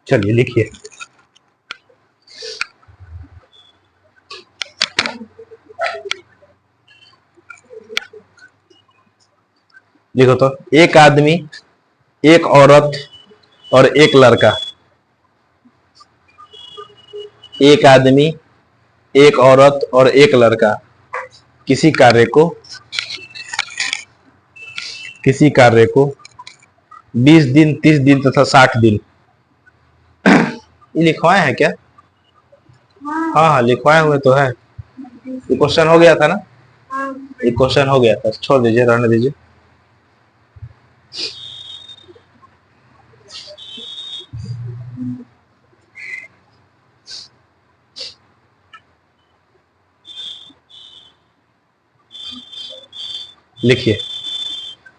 चलिए लिखिए। लिखो तो, एक आदमी, एक औरत और एक लड़का। एक आदमी, एक औरत और एक लड़का किसी कार्य को 20 दिन, 30 दिन तथा 60 दिन, ये लिखवाए हैं क्या? हाँ हाँ लिखवाए हुए तो है। ये क्वेश्चन हो गया था ना, ये क्वेश्चन हो गया था, छोड़ दीजिए, रहने दीजिए। लिखिए,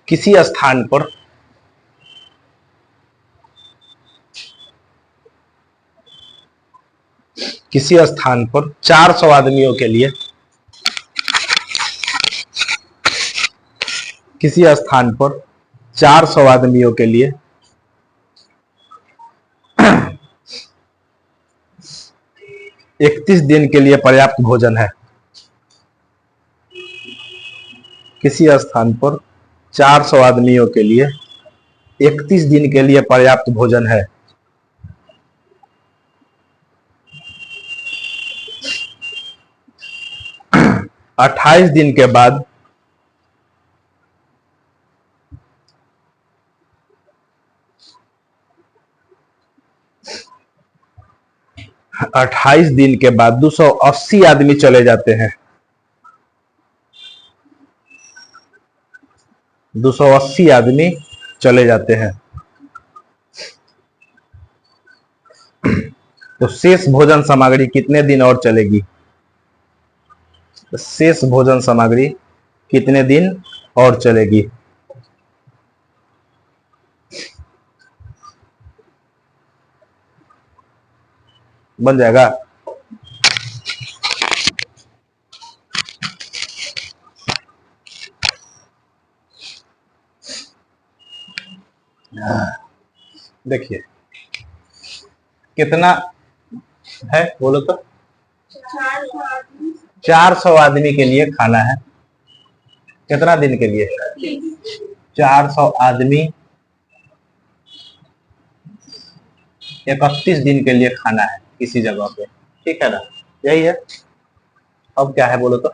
किसी स्थान पर किसी स्थान पर 400 आदमियों के लिए, किसी स्थान पर 400 आदमियों के लिए 31 दिन के लिए पर्याप्त भोजन है। किसी स्थान पर 400 आदमियों के लिए 31 दिन के लिए पर्याप्त भोजन है। अट्ठाईस दिन के बाद 280 आदमी चले जाते हैं। 280 आदमी चले जाते हैं, तो शेष भोजन सामग्री कितने दिन और चलेगी? शेष भोजन सामग्री कितने दिन और चलेगी? बन जाएगा। देखिए कितना है बोलो तो। 400 आदमी के लिए खाना है। कितना दिन के लिए? 400 आदमी 31 दिन के लिए खाना है किसी जगह पे, ठीक है ना, यही है। अब क्या है बोलो तो?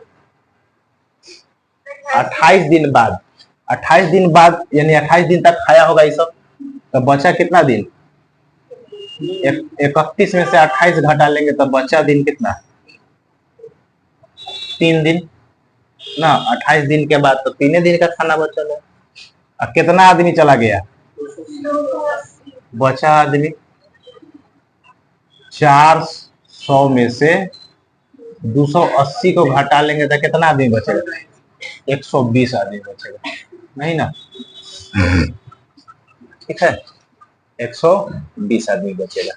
28 दिन बाद, 28 दिन बाद यानी 28 दिन तक खाया होगा ये सब, तो बचा कितना दिन? 31 में से 28 घटा लेंगे तो बचा दिन कितना? 3 दिन ना। 28 दिन के बाद तो 3 दिन का खाना बचा है। और कितना आदमी चला गया? बचा आदमी 400 में से 280 को घटा लेंगे तो कितना आदमी बचेगा? 120 आदमी बचेगा, नहीं ना? ठीक है, 120 आदमी बचेगा,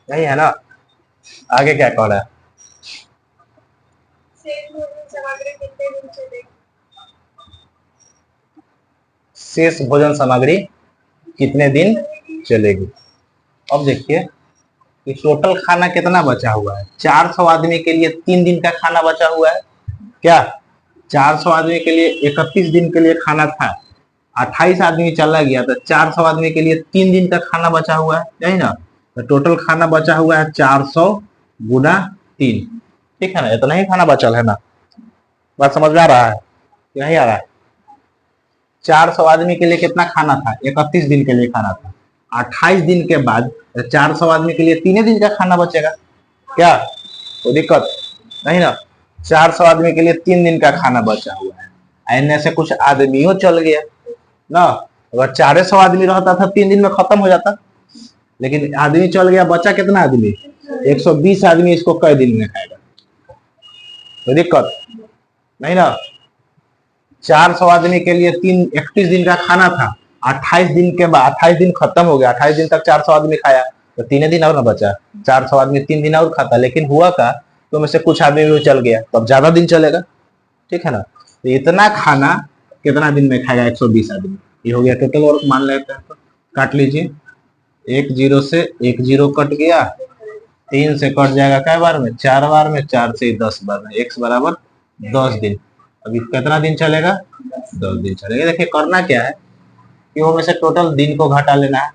नहीं है ना? आगे क्या कह रहा है? शेष भोजन सामग्री कितने दिन चलेगी? अब देखिए कि टोटल खाना कितना बचा हुआ है। 400 आदमी के लिए 3 दिन का खाना बचा हुआ है क्या? 400 आदमी के लिए 31 दिन के लिए खाना था, 28 आदमी चला गया तो 400 आदमी के लिए 3 दिन का खाना बचा हुआ है, यही ना? तो टोटल खाना बचा हुआ है 400 गुना 3, ठीक है ना? इतना ही खाना बचल है ना? बात समझ में आ रहा है? नहीं आ रहा है? 400 आदमी के लिए कितना खाना था? 31 दिन के लिए खाना था। 28 दिन के बाद 400 आदमी के लिए 3 दिन का खाना बचेगा क्या? कोई दिक्कत नहीं ना? 400 आदमी के लिए 3 दिन का खाना बचा हुआ है। इनमें से कुछ आदमियों चल गया ना। अगर 400 आदमी रहता था 3 दिन में खत्म हो जाता, लेकिन आदमी चल गया, बचा कितना आदमी? 120 आदमी। इसको कई दिन में खाएगा? कोई दिक्कत नहीं ना? 400 आदमी के लिए 31 दिन का खाना था, 28 दिन के बाद 28 दिन खत्म हो गया, 28 दिन तक 400 आदमी खाया तो 3 दिन और ना बचा। 400 आदमी 3 दिन और खाता, लेकिन हुआ का तो में से कुछ आदमी भी चल गया, तो अब ज्यादा दिन चलेगा, ठीक है ना? तो इतना खाना कितना दिन में खाएगा 120 आदमी? ये हो गया टोटल वर्क मान लेते हैं, तो काट लीजिए। 1 0 से 1 0 कट गया, 3 से कट जाएगा क्या बार में, 4 बार में, 4 से 10 बार में, x बराबर 10 दिन। अभी कितना दिन चलेगा, 10 दिन चलेगा। देखिए करना क्या है कि वो में से टोटल दिन को घटा लेना है,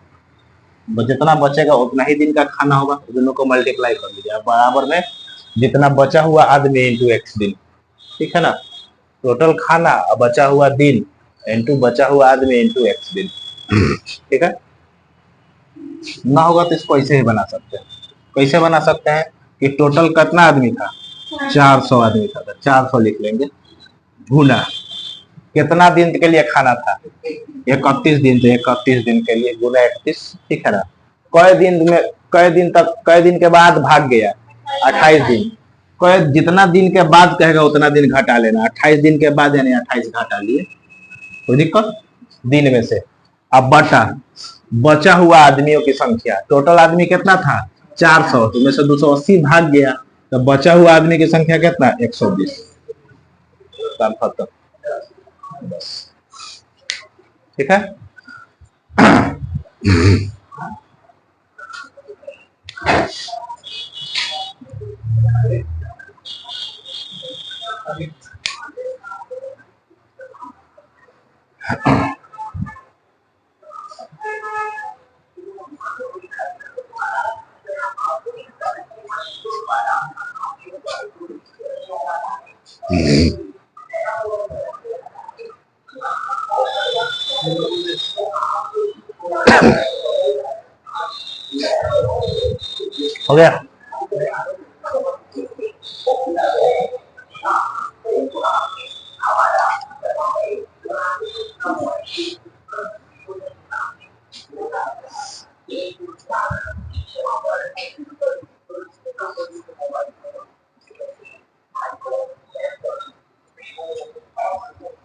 जितना बचेगा उतना ही दिन का खाना होगा, दोनों को मल्टीप्लाई कर लीजिए बराबर में जितना बचा हुआ आदमी इंटू x दिन, ठीक है ना। टोटल खाना और बचा हुआ दिन इंटू बचा हुआ आदमी इंटू x दिन, ठीक है। ना होगा तो इसको ऐसे ही बना सकते हैं। कैसे बना सकते हैं कि टोटल कितना आदमी था, 400 आदमी था, तो 400 लिख लेंगे, गुना कितना दिन के लिए खाना था, 31 दिन, तो 31 दिन के लिए गुना 31, ठीक है ना। कई दिन में, कई दिन तक, कई दिन के बाद भाग गया, 28 दिन। कई जितना दिन के बाद कहेगा उतना दिन घटा लेना, 28 दिन के बाद यानी 28 घटा लिए, कोई दिक्कत, दिन में से। अब बटा बचा हुआ आदमियों की संख्या, टोटल आदमी कितना था 400, तो में से 280 भाग गया, तो बचा हुआ आदमी की संख्या कितना 120, काम खत्म, ठीक है। हो गया।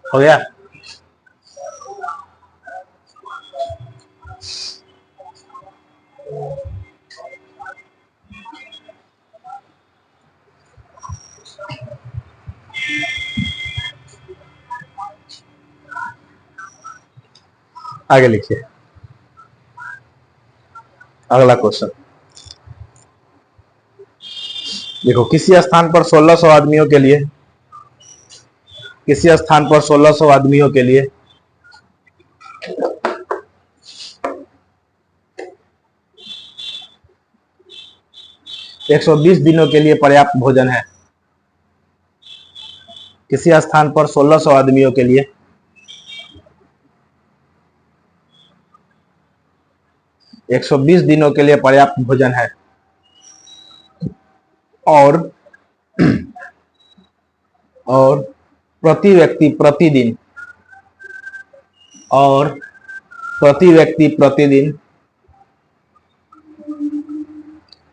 हो गया। आगे लिखिए अगला क्वेश्चन। देखो किसी स्थान पर 1600 आदमियों के लिए, किसी स्थान पर 1600 आदमियों के लिए 120 दिनों के लिए पर्याप्त भोजन है। किसी स्थान पर 1600 आदमियों के लिए 120 दिनों के लिए पर्याप्त भोजन है, और और प्रति व्यक्ति प्रतिदिन, और प्रति व्यक्ति प्रतिदिन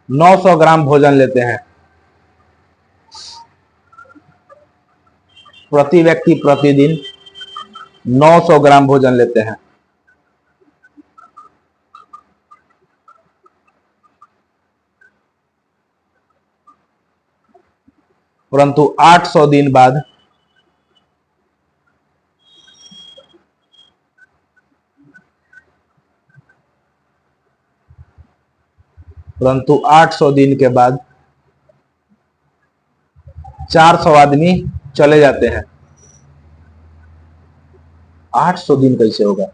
900 ग्राम भोजन लेते हैं। प्रति व्यक्ति प्रतिदिन 900 ग्राम भोजन लेते हैं, परंतु 800 दिन बाद, परंतु 800 दिन के बाद 400 आदमी चले जाते हैं। 800 दिन कैसे होगा,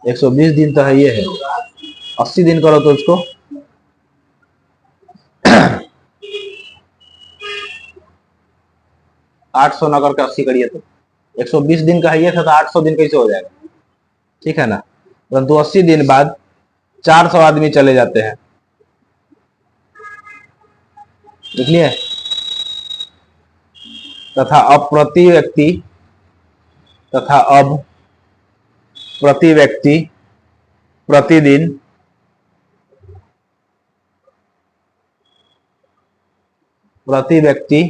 120 दिन तो है, ये है 80 दिन करो तो उसको 800 न करके 80 करिए तो 120 दिन का है ये था, तो 800 दिन कैसे हो जाएगा, ठीक है ना। परंतु 80 दिन बाद 400 आदमी चले जाते हैं, देख लिए। तथा अब प्रति व्यक्ति, तथा अब प्रति व्यक्ति प्रतिदिन प्रति व्यक्ति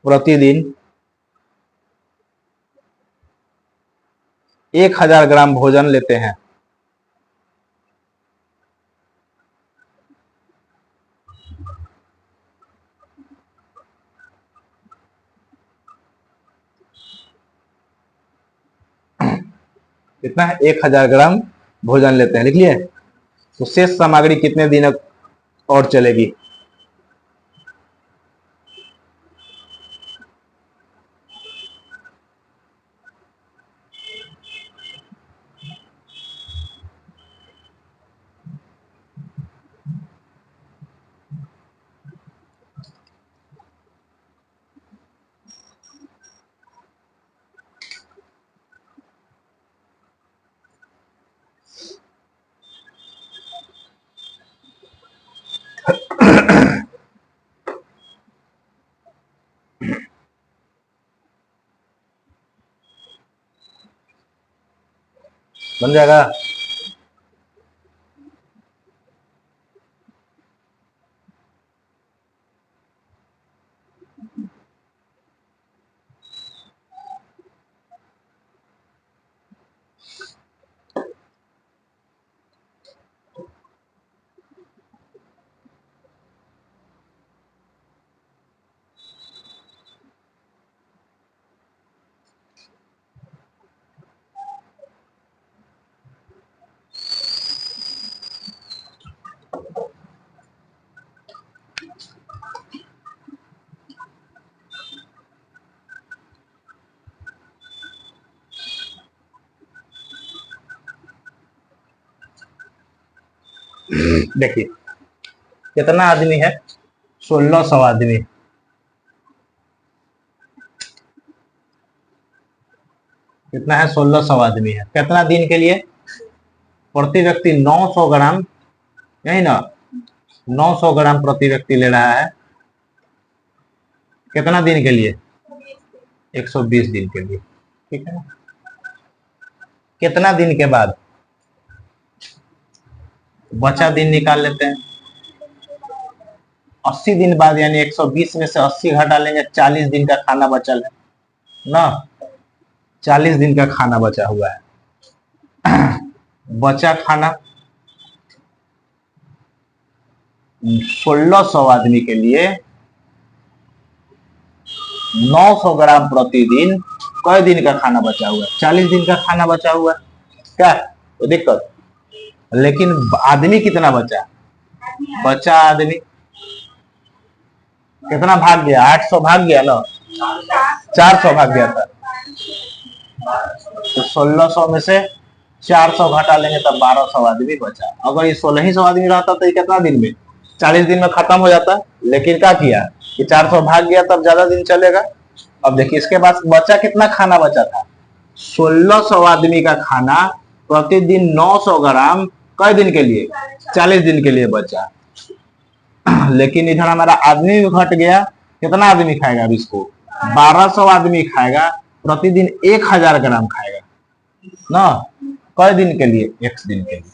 प्रतिदिन 1000 ग्राम भोजन लेते हैं। कितना है, 1000 ग्राम भोजन लेते हैं, लिख लिए। तो शेष सामग्री कितने दिन और चलेगी? बन जाएगा। देखिए कितना आदमी है, 1600 आदमी। कितना है, 1600 आदमी है। कितना दिन के लिए? प्रति व्यक्ति 900 ग्राम, यही ना, 900 ग्राम प्रति व्यक्ति ले रहा है। कितना दिन के लिए? 120 दिन के लिए, ठीक है ना। कितना दिन के बाद? बचा दिन निकाल लेते हैं। 80 दिन बाद, यानी 120 में से 80 घटा लेंगे, 40 दिन का खाना बचल है ना। 40 दिन का खाना बचा हुआ है। बचा खाना 1600 आदमी के लिए 900 ग्राम प्रतिदिन। कई दिन का खाना बचा हुआ है? 40 दिन का खाना बचा हुआ है। क्या तो दिक्कत? लेकिन आदमी कितना बचा? बचा आदमी कितना भाग गया? 800 भाग गया ना, 400 भाग गया था। तो 1600 में से 400 घटा लेंगे तब 1200 आदमी बचा। अगर ये 1600 आदमी रहता तो ये कितना दिन में, 40 दिन में खत्म हो जाता। लेकिन क्या किया कि 400 भाग गया, तब ज्यादा दिन चलेगा। अब देखिए इसके बाद बचा कितना खाना बचा था, 1600 आदमी का खाना प्रतिदिन 900 ग्राम, कई दिन के लिए? 40 दिन के लिए बचा। लेकिन इधर हमारा आदमी भी घट गया। कितना आदमी खाएगा अब इसको? 1200 आदमी खाएगा, प्रतिदिन 1000 ग्राम खाएगा ना। कई दिन के लिए? एक दिन के लिए।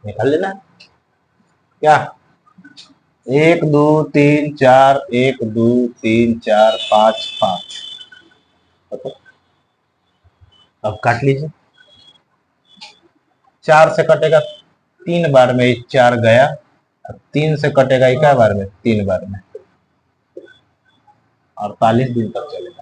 निकाल लेना क्या, 1 2 3 4, 1 2 3 4 5 5। अब काट लीजिए। 4 से कटेगा 3 बार में, 4 गया। 3 से कटेगा एक बार में, 3 बार में। 48 दिन तक चलेगा।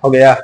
हो गया।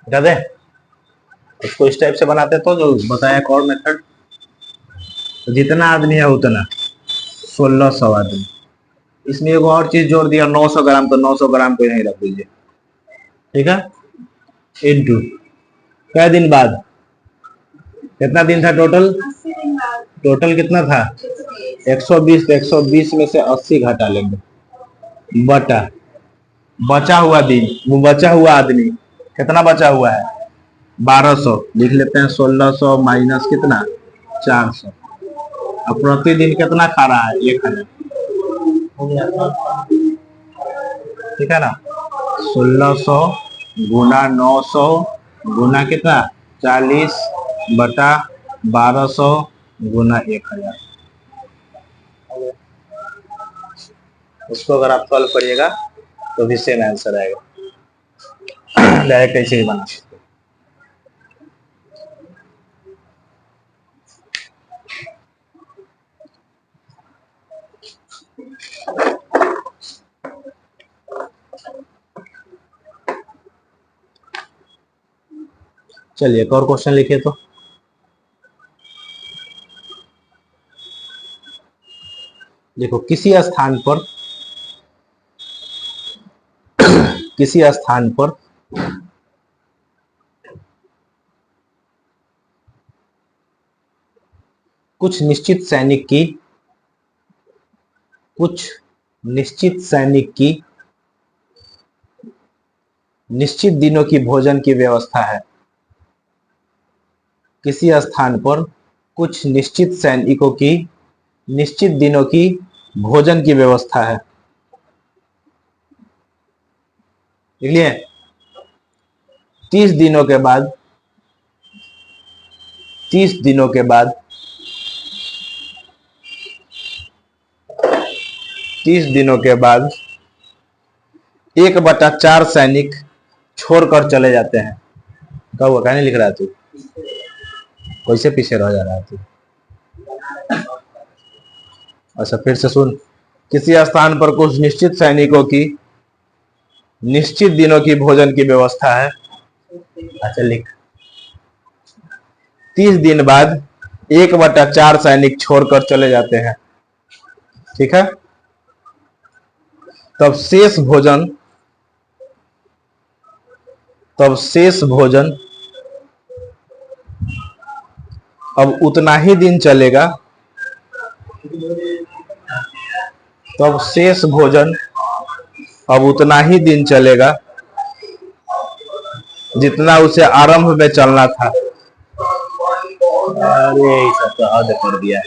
ज्यादा उसको इस टाइप से बनाते तो जो बताया एक और मेथड, तो जितना आदमी है उतना 1600 आदमी। इसमें एक और चीज जोड़ दिया 900 ग्राम, तो 900 ग्राम को यहीं रख दीजिए, ठीक है। इनटू कै दिन बाद, कितना दिन था टोटल, टोटल कितना था 120, तो 120 में से 80 घटा लेंगे बटा बचा हुआ दिन, वो बचा हुआ आदमी कितना बचा हुआ है 1200, लिख लेते हैं 1600 माइनस कितना 400। अब प्रतिदिन कितना खा रहा है 1000, ठीक है ना। 1600 गुना 900 गुना कितना 40 बटा 1200 गुना 1000। उसको अगर आप सॉल्व करिएगा तो भी सेम आंसर आएगा, डायरेक्ट ऐसे ही बना सकते। चलिए एक और क्वेश्चन लिखिए तो। देखो किसी स्थान पर कुछ निश्चित सैनिक की निश्चित दिनों की भोजन की व्यवस्था है। किसी स्थान पर कुछ निश्चित सैनिकों की निश्चित दिनों की भोजन की व्यवस्था है, ठीक है। 30 दिनों के बाद 30 दिनों के बाद 30 दिनों के बाद 1/4 सैनिक छोड़कर चले जाते हैं। कब वो कहने लिख रहा तू, कैसे पीछे रह जा रहा तू। अच्छा फिर से सुन, किसी स्थान पर कुछ निश्चित सैनिकों की निश्चित दिनों की भोजन की व्यवस्था है। अच्छा लिख, 30 दिन बाद 1/4 सैनिक छोड़कर चले जाते हैं, ठीक है। तब शेष भोजन अब उतना ही दिन चलेगा, तब शेष भोजन अब उतना ही दिन चलेगा जितना उसे आरंभ में चलना था। अरे सब तो हद कर दिया है।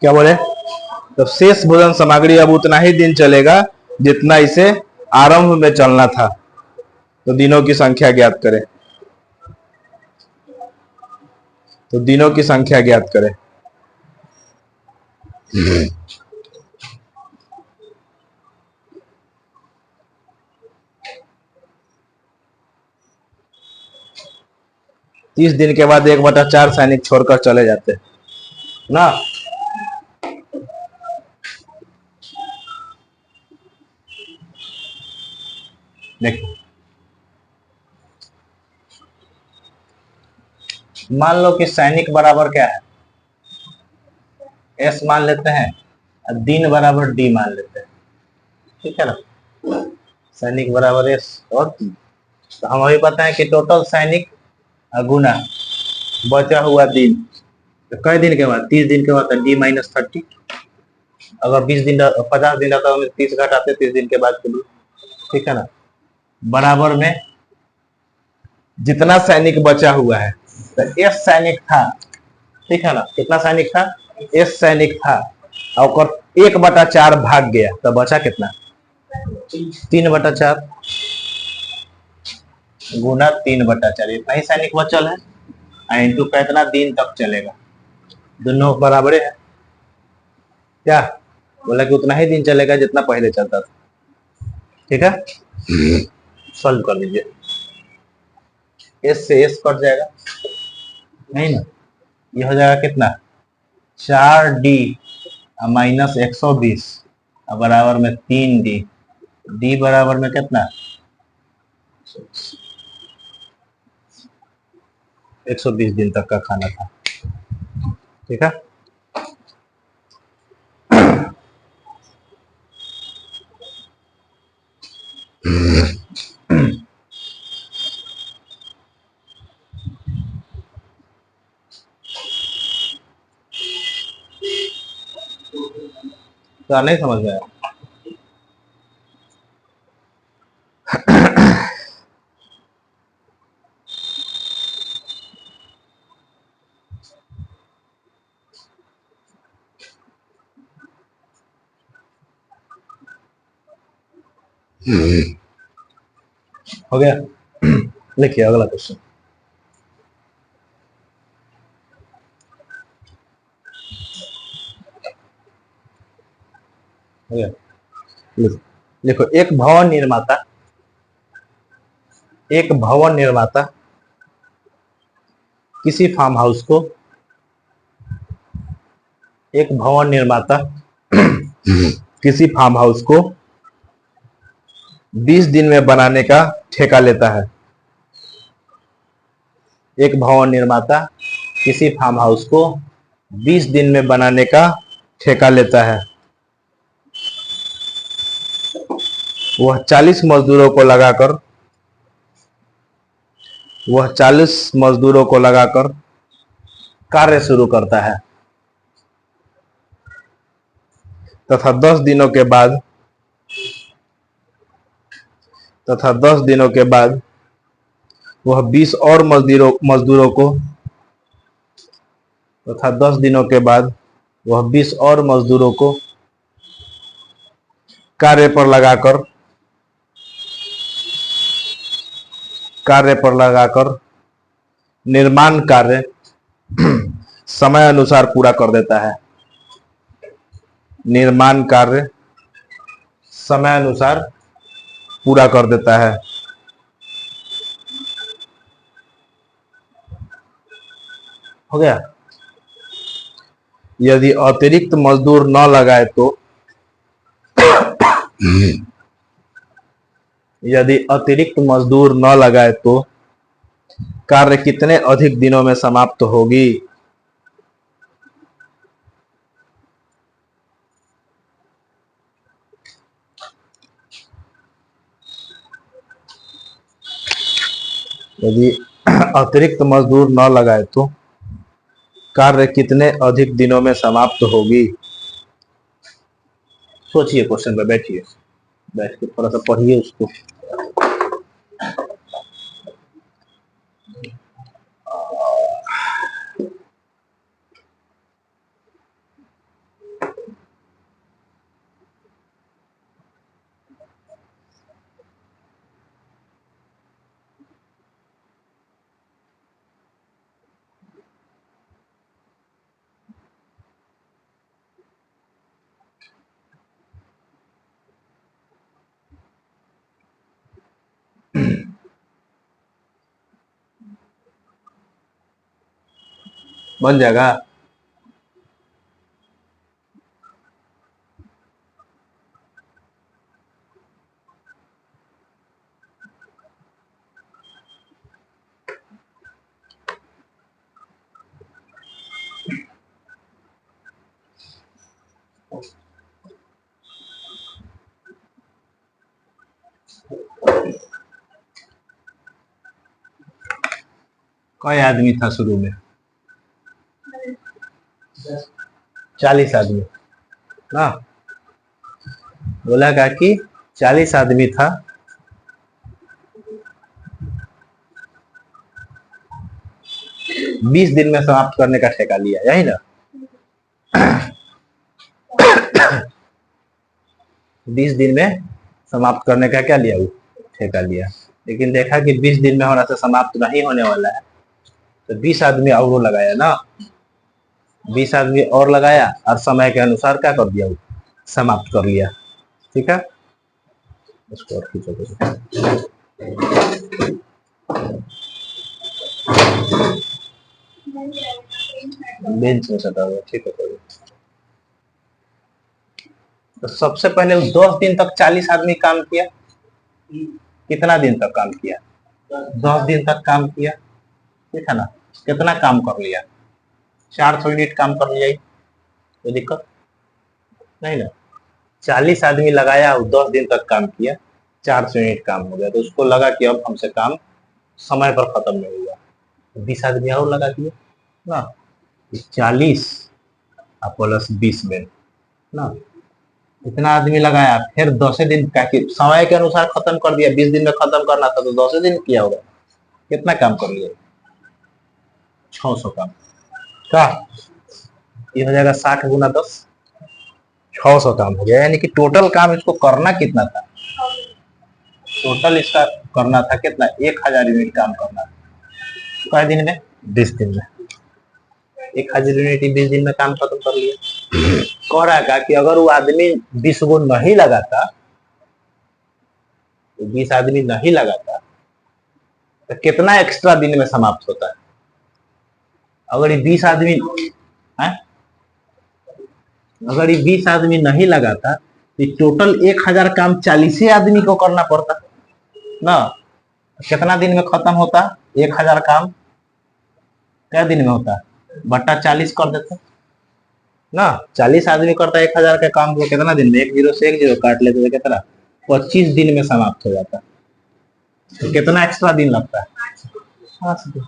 क्या बोले, तो शेष भोजन सामग्री अब उतना ही दिन चलेगा जितना इसे आरंभ में चलना था। तो दिनों की संख्या ज्ञात करें, तो दिनों की संख्या ज्ञात करें। तीस दिन के बाद 1/4 सैनिक छोड़कर चले जाते ना। देखो मान लो कि सैनिक बराबर क्या है एस मान लेते हैं, और दिन बराबर डी मान लेते हैं, ठीक है ना। सैनिक बराबर एस और डी, तो हम अभी पता है कि टोटल सैनिक गुना बचा हुआ दिन, तो कई दिन के बाद 30 दिन के बाद डी -30। अगर 20 दिन 50 दिन रहता है 30 घटाते 30 दिन के बाद के लिए, ठीक है ना। बराबर में जितना सैनिक बचा हुआ है, तो एस सैनिक था, ठीक है ना। कितना सैनिक था, एस सैनिक था, और 1/4 भाग गया, तो बचा कितना 3/4 गुना 3/4, इतना ही सैनिक बचल है। इंटू कितना दिन तक चलेगा, दोनों बराबर है। क्या बोला कि उतना ही दिन चलेगा जितना पहले चलता था, ठीक है। सॉल्व कर लीजिए। एस से एस कट जाएगा, नहीं ना, ये हो जाएगा कितना 4D माइनस 120 बराबर में 3D, डी बराबर में कितना 120 दिन तक का खाना था। ठीक है, तो नहीं समझ में आया। हो गया, लिखिए अगला क्वेश्चन। हो गया, लिखो एक भवन निर्माता किसी फार्म हाउस को, एक भवन निर्माता किसी फार्म हाउस को 20 दिन में बनाने का ठेका लेता है। एक भवन निर्माता किसी फार्म हाउस को 20 दिन में बनाने का ठेका लेता है। वह 40 मजदूरों को लगाकर कार्य शुरू करता है तथा 10 दिनों के बाद वह 20 और मजदूरों को कार्य पर लगाकर निर्माण कार्य समय अनुसार पूरा कर देता है। निर्माण कार्य समय अनुसार पूरा कर देता है। हो गया, यदि अतिरिक्त मजदूर न लगाए तो कार्य कितने अधिक दिनों में समाप्त होगी? यदि अतिरिक्त मजदूर न लगाए तो कार्य कितने अधिक दिनों में समाप्त होगी? सोचिए, क्वेश्चन पे बैठिए, बैठ के थोड़ा सा पढ़िए उसको। बन जाएगा। कई आदमी था शुरू में? 40 आदमी ना, बोला कि 40 आदमी था। 20 दिन में समाप्त करने का ठेका लिया, यही ना? 20 दिन में समाप्त करने का क्या लिया? ठेका लिया। लेकिन देखा कि 20 दिन में होने से समाप्त नहीं होने वाला है, तो 20 आदमी और लगाया ना, 20 आदमी और लगाया और समय के अनुसार क्या कर दिया? समाप्त कर लिया। ठीक है, इसको और खींचो। बेंच में सटा हुआ, ठीक है। तो सबसे पहले 10 दिन तक 40 आदमी काम किया। कितना दिन तक काम किया? 10 दिन तक काम किया, ठीक है ना। कितना काम कर लिया? 400 यूनिट काम कर लिया। कोई दिक्कत नहीं ना। 40 आदमी लगाया और 10 दिन तक काम किया, 400 यूनिट काम हो गया। तो उसको लगा कि अब हमसे काम समय पर खत्म नहीं हुआ, 20 आदमी और लगा दिया ना। 40 प्लस 20 में ना, इतना आदमी लगाया। फिर 10 दिन का समय के अनुसार खत्म कर दिया। 20 दिन में खत्म करना था तो 10 दिन किया होगा। कितना काम कर लिया? 600 काम का। ये हो जाएगा 60 गुना 10, 600 काम हो गया। यानी कि टोटल काम इसको करना कितना था? टोटल इसका करना था कितना? 1000 यूनिट काम करना था। कितने दिन में? 20 दिन में। 1000 यूनिट 20 दिन में काम खत्म कर लिया। कह रहा था कि अगर वो आदमी 20 को नहीं लगाता, 20 आदमी नहीं लगाता तो कितना एक्स्ट्रा दिन में समाप्त होता है? अगर ये 20 आदमी है, अगर ये 20 आदमी नहीं लगाता तो टोटल 1000 काम 40 आदमी को करना पड़ता ना। कितना दिन में खत्म होता? 1000 काम क्या दिन में होता? बट्टा 40 कर देते ना। 40 आदमी करता 1000 के काम को कितना दिन में? 1 जीरो से 1 जीरो काट लेते तो कितना? 25 दिन में समाप्त हो जाता। तो कितना एक्स्ट्रा दिन लगता है? 5 दिन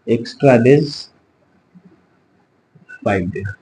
एक्स्ट्रा डेज, 5 दिन।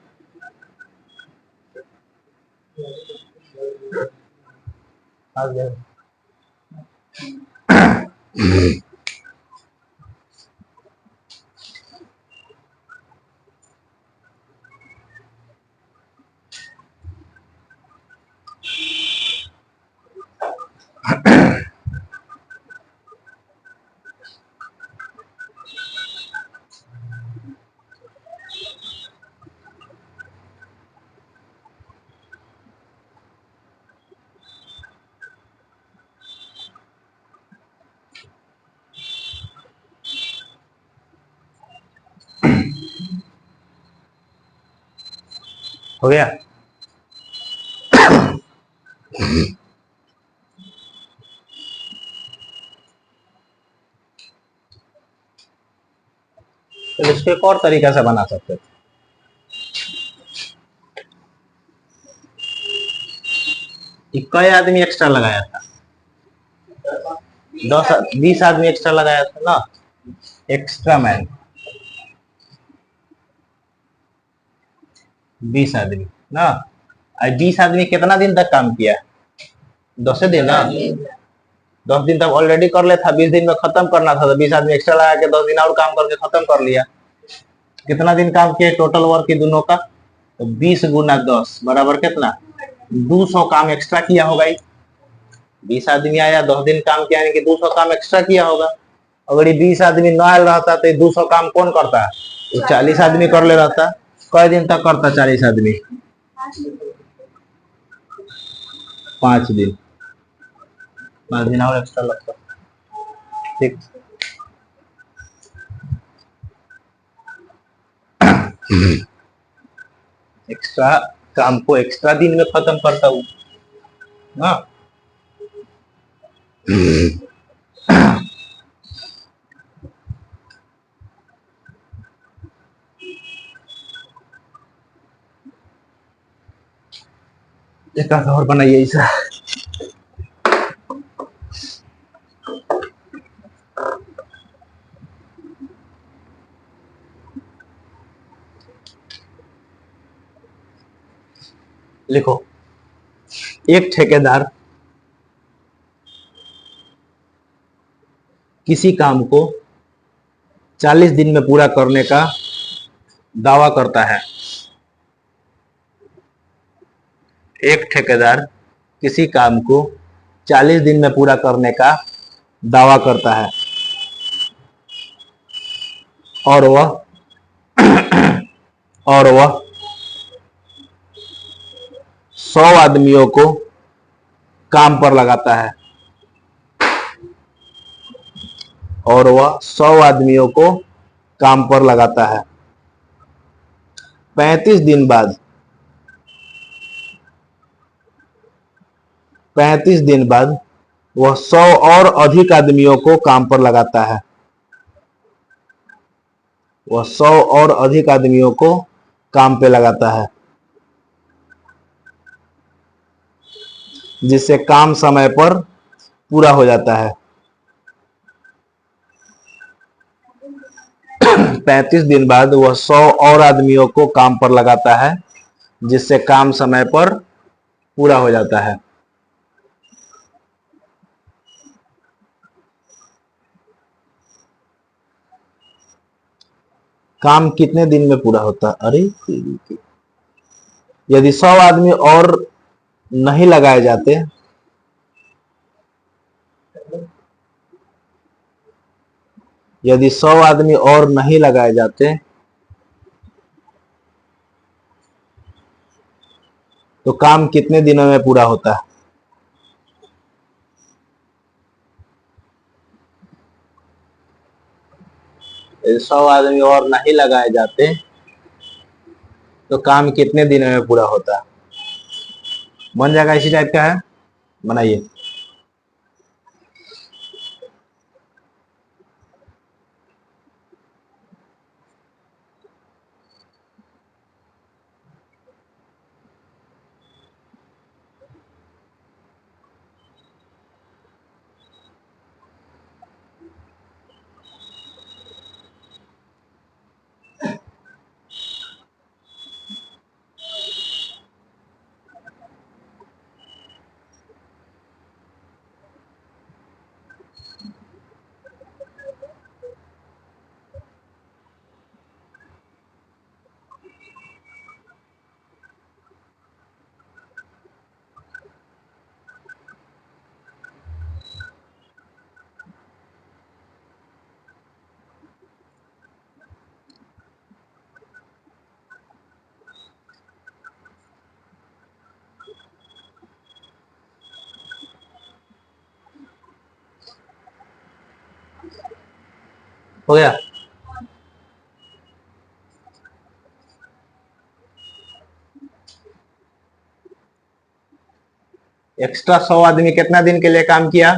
हो गया। तो इसको एक और तरीका से बना सकते थे। कई आदमी एक्स्ट्रा लगाया था? 20 आदमी एक्स्ट्रा लगाया था ना, एक्स्ट्रा मैन 20 आदमी ना। 20 आदमी कितना दिन तक काम किया? 10 दिन ना। 10 दिन तक ऑलरेडी कर लेता, 20 दिन में खत्म करना था तो 20 आदमी एक्स्ट्रा लगा के 10 दिन और काम करके खत्म कर लिया। कितना दिन काम किया टोटल वर्क की दोनों का? तो 20 गुना 10 बराबर कितना? 200 काम एक्स्ट्रा किया होगा। 20 आदमी आया, 10 दिन काम किया, यानी कि 200 काम एक्स्ट्रा किया होगा। अगर ये 20 आदमी न आयल रहता तो 200 काम कौन करता? तो 40 आदमी कर ले रहता। कई दिन तक करता 40 आदमी? 5 दिन। 5 दिन और एक्स्ट्रा लगता, ठीक। एक्स्ट्रा काम को एक्स्ट्रा दिन में खत्म करता हूँ ना। एक और बनाइए ऐसा। लिखो, एक ठेकेदार किसी काम को 40 दिन में पूरा करने का दावा करता है। एक ठेकेदार किसी काम को 40 दिन में पूरा करने का दावा करता है और वह 100 आदमियों को काम पर लगाता है। और वह 100 आदमियों को काम पर लगाता है। 35 दिन बाद 35 दिन बाद वह 100 और अधिक आदमियों को काम पर लगाता है। वह 100 और अधिक आदमियों को काम पे लगाता है, जिससे काम समय पर पूरा हो जाता है। 35 दिन बाद वह 100 और आदमियों को काम पर लगाता है, जिससे काम समय पर पूरा हो जाता है। काम कितने दिन में पूरा होता है? अरे यदि 100 आदमी और नहीं लगाए जाते यदि 100 आदमी और नहीं लगाए जाते तो काम कितने दिनों में पूरा होता है? यदि 100 आदमी और नहीं लगाए जाते तो काम कितने दिनों में पूरा होता है? बन जाएगा, इसी टाइप का है, बनाइए। हो गया? एक्स्ट्रा 100 आदमी कितना दिन के लिए काम किया?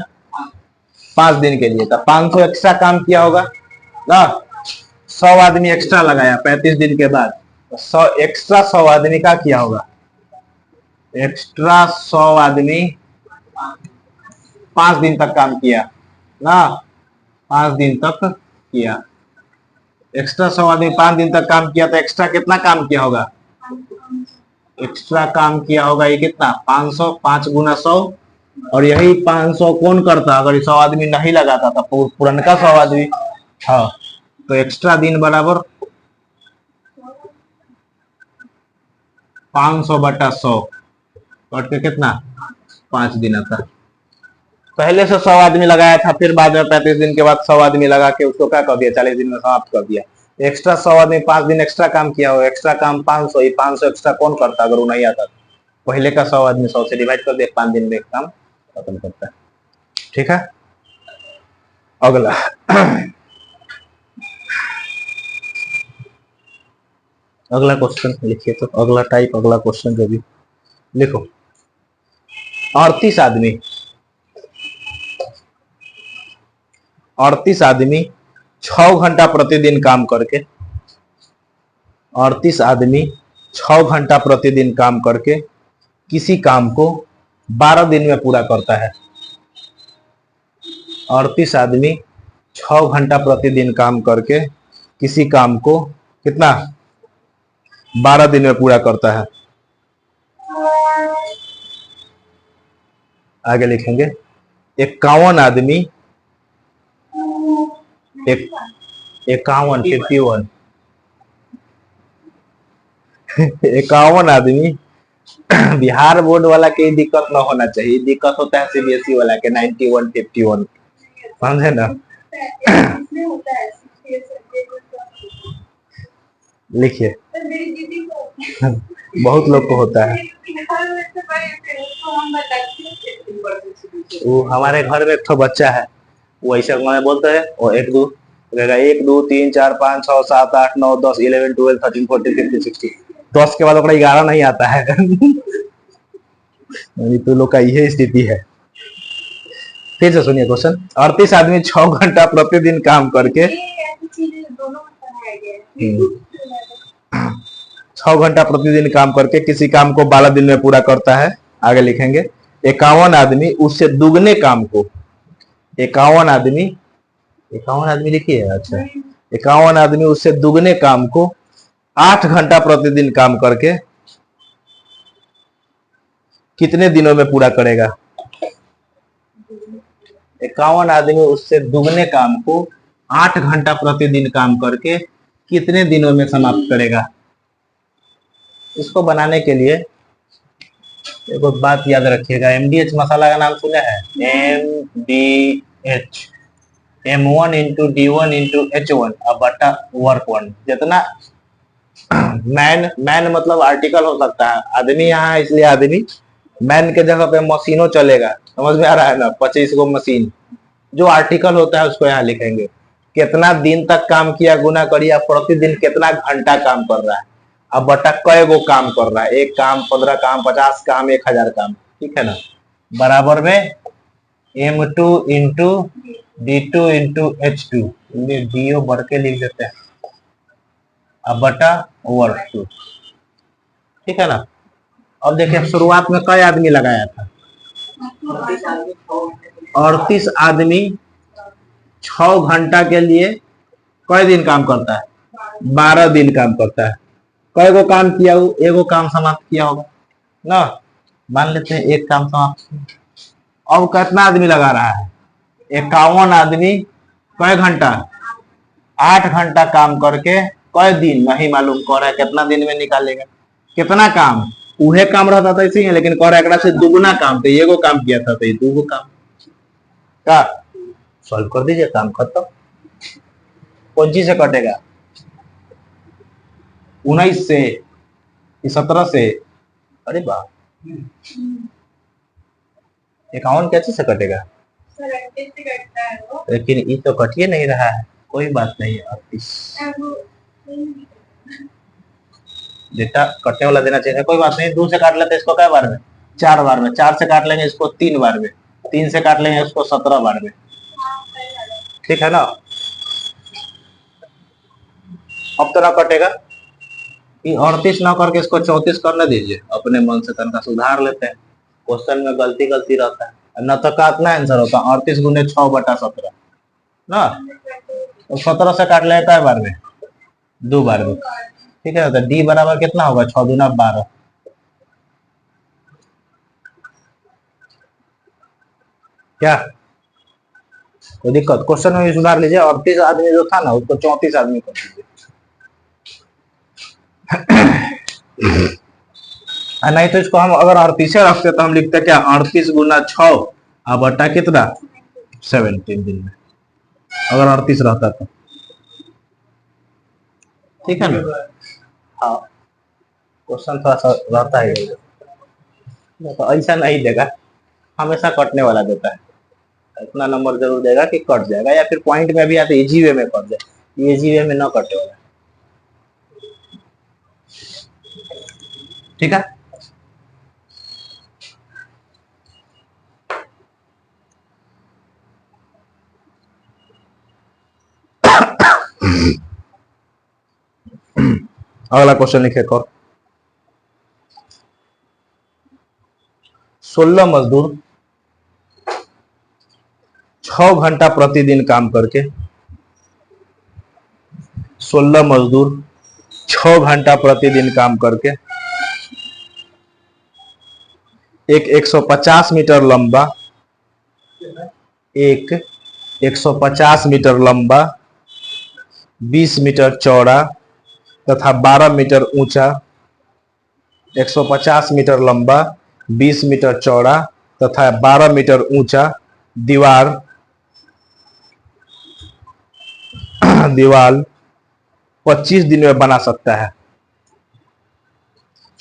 5 दिन के लिए। तो 500 एक्स्ट्रा काम किया होगा ना। 100 आदमी एक्स्ट्रा लगाया 35 दिन के बाद, 100 एक्स्ट्रा 100 आदमी का किया होगा। एक्स्ट्रा 100 आदमी 5 दिन तक काम किया ना, 5 दिन तक किया। एक्स्ट्रा 100 आदमी 5 दिन तक काम किया तो एक्स्ट्रा कितना काम किया होगा? एक्स्ट्रा काम किया होगा ये कितना? 500, 5 गुना 100, और यही 500 कौन करता अगर 100 आदमी नहीं लगाता था? पुरनका 100 आदमी। हाँ, तो एक्स्ट्रा दिन बराबर 500 बटा 100 कट के कितना? 5 दिन आता। पहले से 100 आदमी लगाया था, फिर बाद में 35 दिन के बाद 100 आदमी लगा के उसको क्या कर दिया? 40 दिन में समाप्त कर दिया। एक्स्ट्रा 100 आदमी 5 दिन एक्स्ट्रा काम किया हो, एक्स्ट्रा काम 500, ये 500 एक्स्ट्रा कौन करता अगर वो नहीं आता? पहले का 100 आदमी 100 से डिवाइड कर दिया, 5 दिन में काम खत्म करता है। ठीक है, अगला अगला क्वेश्चन लिखिए। तो अगला टाइप, अगला क्वेश्चन जो भी लिखो। 38 आदमी 6 घंटा प्रतिदिन काम करके 38 आदमी 6 घंटा प्रतिदिन काम करके किसी काम को 12 दिन में पूरा करता है। 38 आदमी 6 घंटा प्रतिदिन काम करके किसी काम को कितना? 12 दिन में पूरा करता है। आगे लिखेंगे 51 आदमी 51 51 आदमी बिहार बोर्ड वाला के दिक्कत ना होना चाहिए, दिक्कत होता है सीबीएसई वाला के 91 51, समझे ना? लिखिए बहुत लोग को होता है। वो हमारे घर में एक तो बच्चा है, वैसे मैंने बोलते हैं वो 1 2 रहेगा, 1 2 3 4 5 6 7 8 9 10 11 12 13 14 15 16 10 के बाद अपना 11 नहीं आता है। तो लोग का यही स्थिति है। फिर से सुनिए क्वेश्चन। 38 आदमी 6 घंटा प्रतिदिन काम करके 6 घंटा प्रतिदिन काम करके किसी काम को 12 दिन में पूरा करता है। आगे लिखेंगे 51 आदमी उससे दुगने काम को 51 आदमी लिखिए। अच्छा 51 आदमी उससे दुगने काम को 8 घंटा प्रतिदिन काम करके कितने दिनों में पूरा करेगा? 51 आदमी उससे दुगने काम को 8 घंटा प्रतिदिन काम करके कितने दिनों में समाप्त करेगा? इसको बनाने के लिए एक बात याद रखिएगा। MDH मसाला का नाम सुना है? MDH M1 into D1 into H1 अब बटा वर्क 1। जितना मैन मतलब आर्टिकल हो सकता है, आदमी यहाँ है इसलिए आदमी, मैन के जगह पे मशीनों चलेगा। समझ में आ रहा है ना? 25 गो मशीन जो आर्टिकल होता है उसको यहाँ लिखेंगे। कितना दिन तक काम किया गुना करिए प्रतिदिन कितना घंटा काम कर रहा है, अब बटा कई गो काम कर रहा है, 1 काम 15 काम 50 काम 1000 काम, ठीक है ना? बराबर में M2 into D2 into H2 DO बढ़ के लिख देते हैं, अब बटा वर्क 2, ठीक है ना? अब देखिए शुरुआत में कई आदमी लगाया था? 38 आदमी 6 घंटा के लिए कई दिन काम करता है? 12 दिन काम करता है। कई गो काम किया हो? एगो काम समाप्त किया होगा ना? मान लेते हैं एक काम समाप्त। अब कितना आदमी लगा रहा है? 51 आदमी कई घंटा? 8 घंटा काम करके कई दिन नहीं मालूम कर रहा है, कितना दिन में निकालेगा? कितना काम? उहे काम रहता था इसी, लेकिन कर एकरा से दुगुना काम, तो एगो काम किया था तो ये 2 गो काम का सॉल्व कर दीजिए, काम खत्म। कौन चीज से कटेगा? 19 से 17 से? अरे बाप, 51 कैसे से कटेगा? लेकिन ये तो कटिए नहीं रहा है। कोई बात नहीं, 38 डेटा कटने वाला देना चाहिए, कोई बात नहीं। 2 से काट लेते इसको कै बार में? 4 बार में। 4 से काट लेंगे इसको 3 बार में। 3 से काट लेंगे इसको 17 बार में, ठीक है ना? अब तो ना कटेगा। 38 ना करके इसको 34 करने दीजिए, अपने मन से तनका सुधार लेते हैं। क्वेश्चन में गलती रहता है न, तो कितना आंसर होता है? 38 गुने 6 बटा 17 ना? तो 17 से काट लेता है बार में, 2 बार में, ठीक है? तो डी बराबर कितना होगा? 6 दूना 12। क्या कोई दिक्कत? क्वेश्चन में भी सुधार लीजिए। 38 आदमी जो था ना उसको 34 आदमी कर दीजिए। नहीं तो इसको हम अगर 38 रखते तो हम लिखते क्या? 38 गुना 6 अब बटा कितना? 17 दिन में, अगर 38 रहता तो, ठीक है ना? हाँ, क्वेश्चन थोड़ा सा रहता है तो ऐसा नहीं देगा, हमेशा कटने वाला देता है। इतना नंबर जरूर देगा कि कट जाएगा, या फिर पॉइंट में भी आते इजी वे में कट जाए, इजी वे में ना कटे वाला, ठीक है? अगला क्वेश्चन लिखे और 16 मजदूर 6 घंटा प्रतिदिन काम करके 16 मजदूर 6 घंटा प्रतिदिन काम करके एक 150 मीटर लंबा 150 मीटर लंबा 20 मीटर चौड़ा तथा 12 मीटर ऊंचा 150 मीटर लंबा 20 मीटर चौड़ा तथा 12 मीटर ऊंचा दीवार 25 दिन में बना सकता है।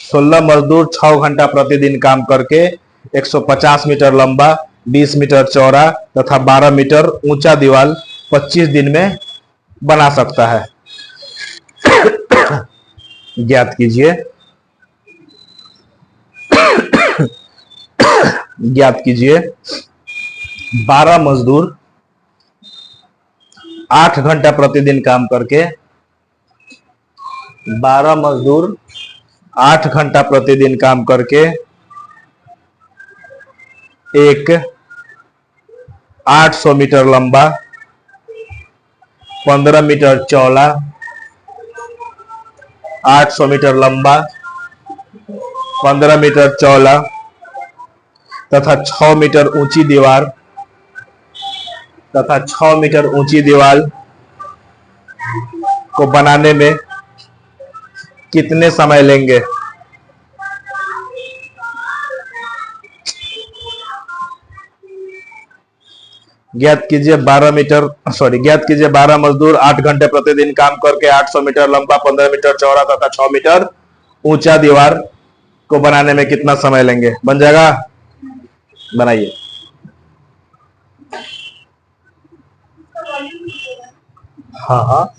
16 मजदूर 6 घंटा प्रतिदिन काम करके 150 मीटर लंबा 20 मीटर चौड़ा तथा 12 मीटर ऊंचा दीवार 25 दिन में बना सकता है। ज्ञात कीजिए ज्ञात कीजिए 12 मजदूर 8 घंटा प्रतिदिन काम करके 12 मजदूर 8 घंटा प्रतिदिन काम करके एक 800 मीटर लंबा 15 मीटर चौड़ा 800 मीटर लंबा 15 मीटर चौड़ा तथा 6 मीटर ऊंची दीवार को बनाने में कितने समय लेंगे? ज्ञात कीजिए 12 मजदूर 8 घंटे प्रतिदिन काम करके 800 मीटर लंबा 15 मीटर चौड़ा तथा 6 मीटर ऊंचा दीवार को बनाने में कितना समय लेंगे? बन जाएगा? बनाइए। हाँ हाँ,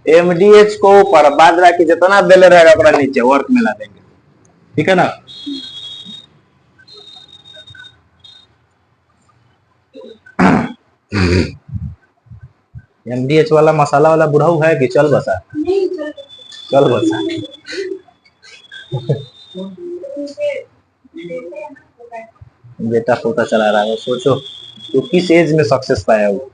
एमडीएच को ऊपर बाद रखी जितना दिले रहेगा ओकरा नीचे वर्क में ला देंगे, ठीक है ना। एमडीएच वाला मसाला वाला बुढ़ाऊ है कि चल बसा? चल बसा। बेटा पोता चला रहा है, सोचो तो किस एज में सक्सेस पाया वो?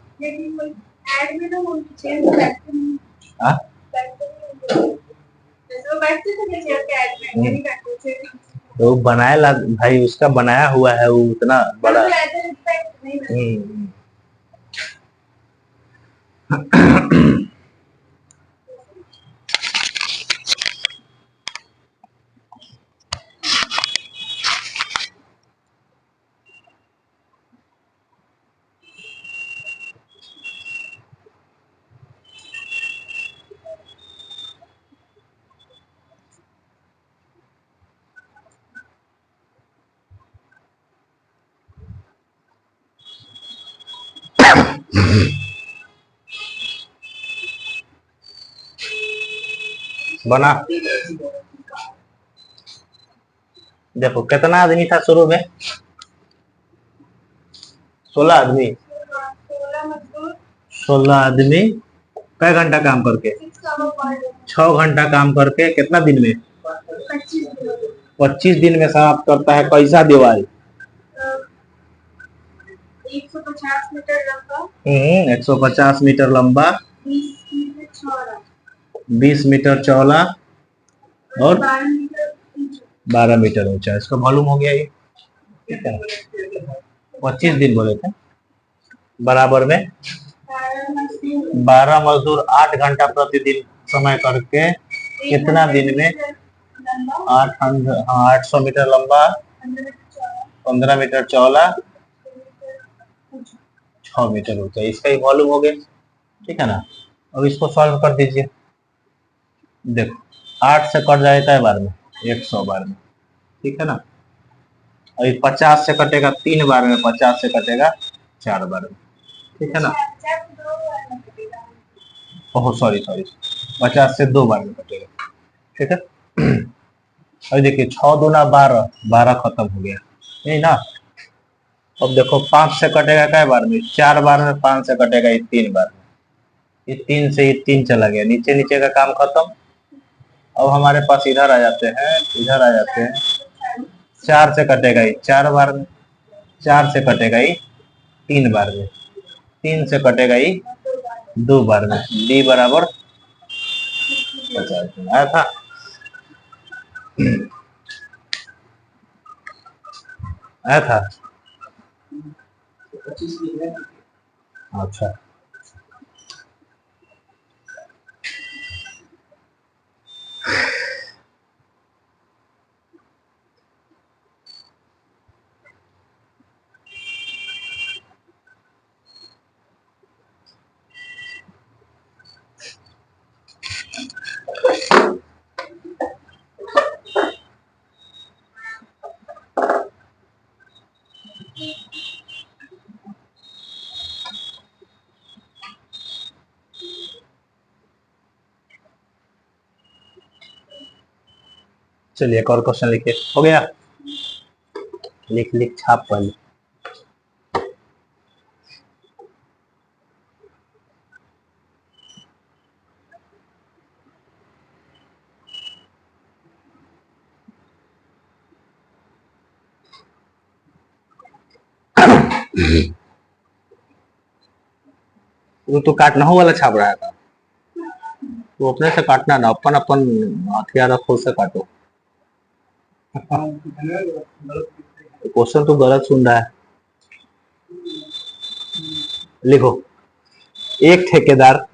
तो बनाया ला भाई, उसका बनाया हुआ है वो उतना बड़ा। बना। देखो कितना आदमी था शुरू में? 16 आदमी। 16 आदमी कई घंटा काम करके? 6 घंटा काम करके कितना दिन में? 25 दिन में समाप्त करता है। कैसा दीवार? 150 मीटर लंबा। 150 मीटर लंबा, 20 मीटर चौड़ा और 12 मीटर ऊंचा। इसका मालूम हो गया ये, ठीक है। 25 दिन बोले थे, बराबर में 12 मजदूर 8 घंटा प्रतिदिन समय करके कितना दिन में? 800 मीटर लंबा 15 मीटर चौड़ा 6 मीटर ऊंचा। इसका ही मालूम हो गया, ठीक है ना। अब इसको सॉल्व कर दीजिए। देखो 8 से कट जाता है बार में 100 बार में, ठीक है ना। और 50 से कटेगा 3 बार में, 50 से कटेगा 4 बार में, ठीक है ना। ओह सॉरी 50 से 2 बार में कटेगा, ठीक है। अब देखिए 6 दूना 12, 12 खत्म हो गया, नहीं ना। अब देखो 5 से कटेगा कई बार में? 4 बार में। 5 से कटेगा ये 3 बार में, ये 3 से ये 3 चला गया, नीचे नीचे का काम खत्म। अब हमारे पास इधर आ जाते हैं, 4 से कटेगा ये 4 बार में, 4 से कटेगा ये 3 बार में, 3 से कटेगा ये 2 बार में। डी बराबर 50 आया था। आया था। अच्छा चलिए एक और क्वेश्चन लिखिए। हो गया, लिख लिख छाप पहले। तो काटना हो वाला छाप रहा था, तो अपने से काटना ना, अपन अपन हथियार खुद से काटो। क्वेश्चन तो गलत सुन रहा है। लिखो, एक ठेकेदार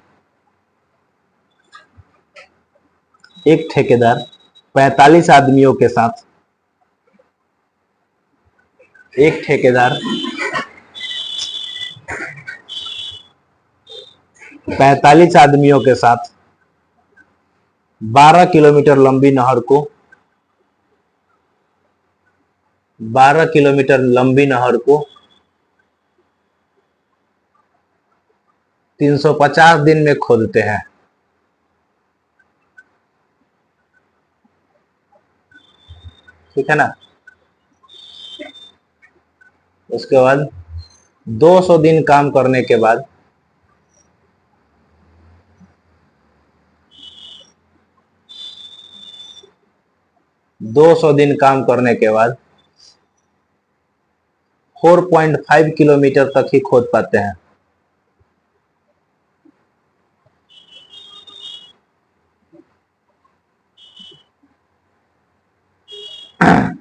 45 आदमियों के साथ, एक ठेकेदार 45 आदमियों के साथ 12 किलोमीटर लंबी नहर को 12 किलोमीटर लंबी नहर को 350 दिन में खोदते हैं। ठीक है ना। उसके बाद 200 दिन काम करने के बाद 200 दिन काम करने के बाद 4.5 किलोमीटर तक ही खोद पाते हैं।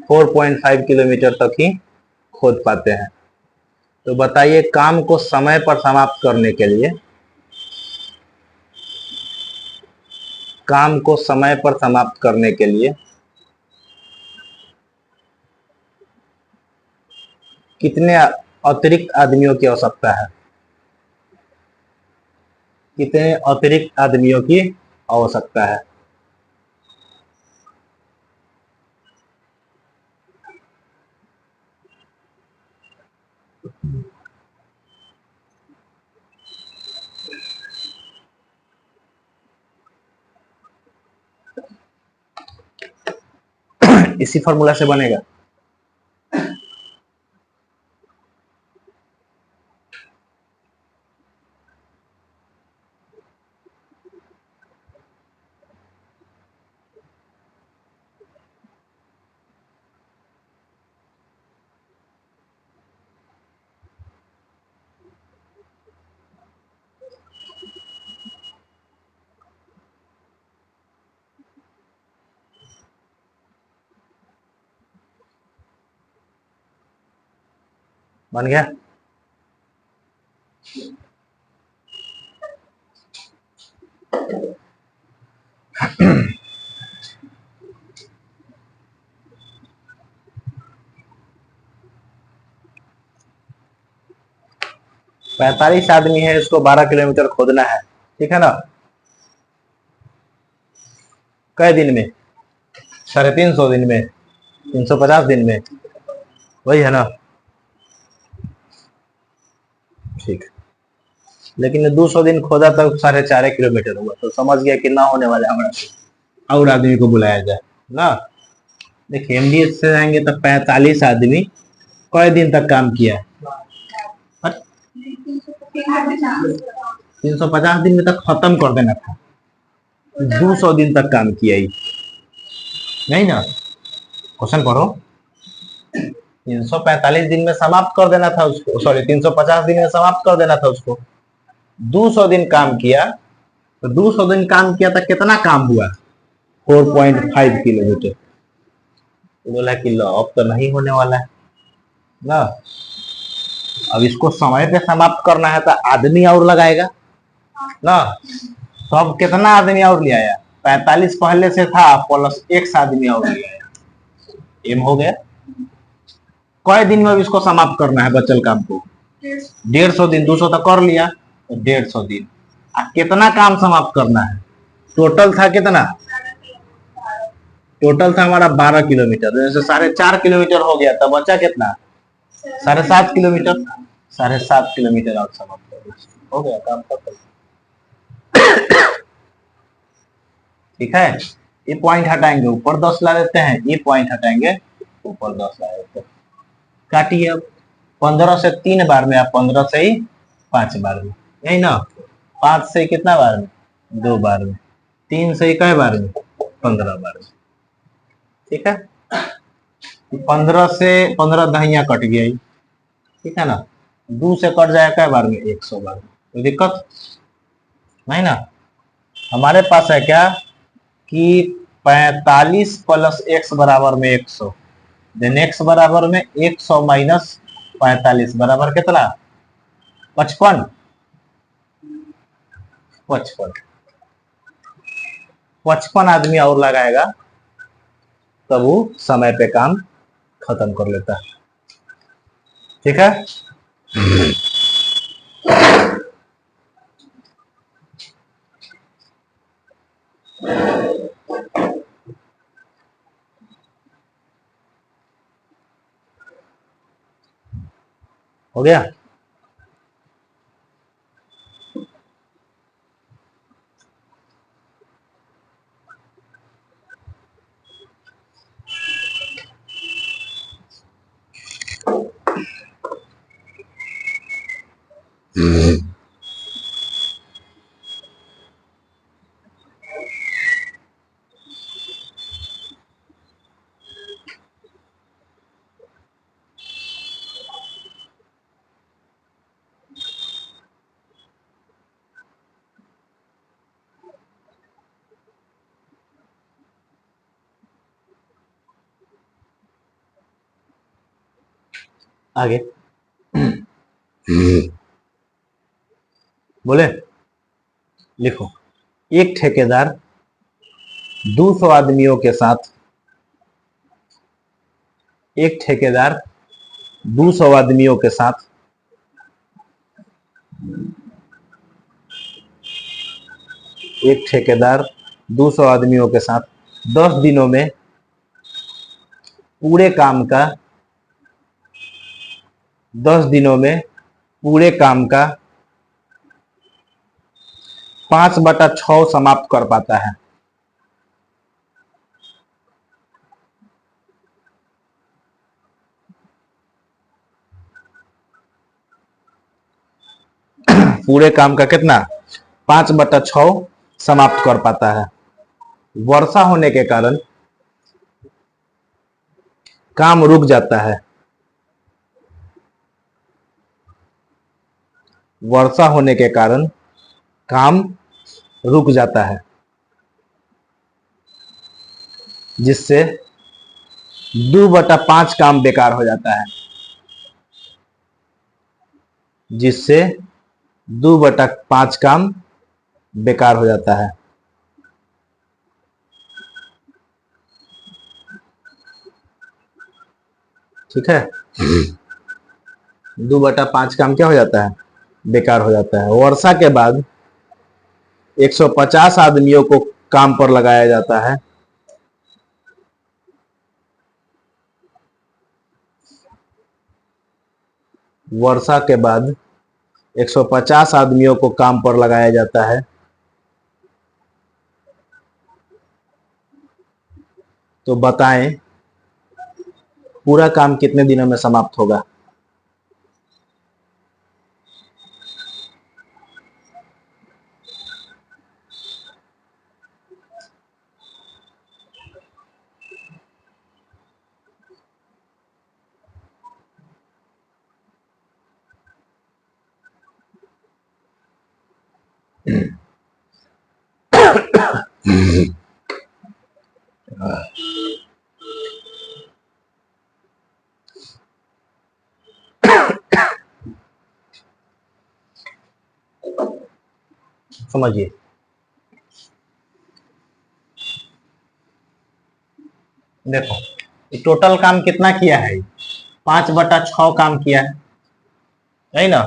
फोर 4.5 किलोमीटर तक ही खोद पाते हैं। तो बताइए, काम को समय पर समाप्त करने के लिए, काम को समय पर समाप्त करने के लिए कितने अतिरिक्त आदमियों की आवश्यकता है? कितने अतिरिक्त आदमियों की आवश्यकता है? इसी फॉर्मूला से बनेगा। बन गया। पैंतालीस आदमी है, इसको 12 किलोमीटर खोदना है। ठीक है ना। कई दिन में? 350 दिन में, 350 दिन में, वही है ना। ठीक, लेकिन 200 दिन खोदा तक 4.5 किलोमीटर हुआ, तो समझ गया कि ना होने वाला हमारा, और आदमी को बुलाया जाए ना। देखिए, एमडीएस से जाएंगे तो 45 आदमी कई दिन तक काम किया है? 350 दिन में तक खत्म कर देना था, 200 दिन तक काम किया ही नहीं ना। क्वेश्चन पढ़ो। 345 दिन में समाप्त कर देना था उसको, सॉरी 350 दिन में समाप्त कर देना था उसको। 200 दिन काम किया, तो 200 दिन काम किया तो कितना काम हुआ? 4.5 किलोमीटर। तो बोला कि लो, अब तो नहीं होने वाला है ना। अब इसको समय पे समाप्त करना है तो आदमी और लगाएगा ना। तो अब कितना आदमी और ले आया? 45 पहले से था, प्लस एक आदमी और ले आया, एम हो गया। कई दिन में अब इसको समाप्त करना है बचल काम को? 150 दिन। 200 तक कर लिया तो 150 दिन। कितना काम समाप्त करना है? टोटल था कितना? टोटल था हमारा 12 किलोमीटर, जैसे 4.5 किलोमीटर हो गया, तब बचा कितना? 7.5 किलोमीटर। 7.5 किलोमीटर और समाप्त कर, हो गया काम खत्म। ठीक है। ये पॉइंट हटाएंगे ऊपर 10 ला देते हैं, ये पॉइंट हटाएंगे ऊपर 10 ला देते हैं। काटिए अब 15 से 3 बार में, आप 15 से ही 5 बार में, यही ना। 5 से कितना बार में, 2 बार में। 3 से कई बार में, 15 बार में। ठीक है, 15 से 15 दहिया कट गया, ठीक है ना। 2 से कट जाए कई बार में, 100 बार में। कोई दिक्कत नहीं ना। हमारे पास है क्या कि 45 प्लस x बराबर में 100, देन x बराबर में 100 माइनस 45 बराबर कितना, 55। 55 आदमी और लगाएगा तब वो समय पे काम खत्म कर लेता है। ठीक है, हो गया। आगे बोले, लिखो। एक ठेकेदार 200 आदमियों के साथ, एक ठेकेदार 200 आदमियों के साथ एक ठेकेदार 200 आदमियों के साथ 10 दिनों में पूरे काम का 10 दिनों में पूरे काम का 5/6 समाप्त कर पाता है। पूरे काम का कितना, 5/6 समाप्त कर पाता है। वर्षा होने के कारण काम रुक जाता है। वर्षा होने के कारण काम रुक जाता है, जिससे 2/5 काम बेकार हो जाता है। जिससे 2/5 काम बेकार हो जाता है। ठीक है, 2/5 काम क्या हो जाता है, बेकार हो जाता है। वर्षा के बाद 150 आदमियों को काम पर लगाया जाता है। वर्षा के बाद 150 आदमियों को काम पर लगाया जाता है। तो बताएं पूरा काम कितने दिनों में समाप्त होगा। समझिए, देखो टोटल काम कितना किया है, 5/6 काम किया है, नहीं ना।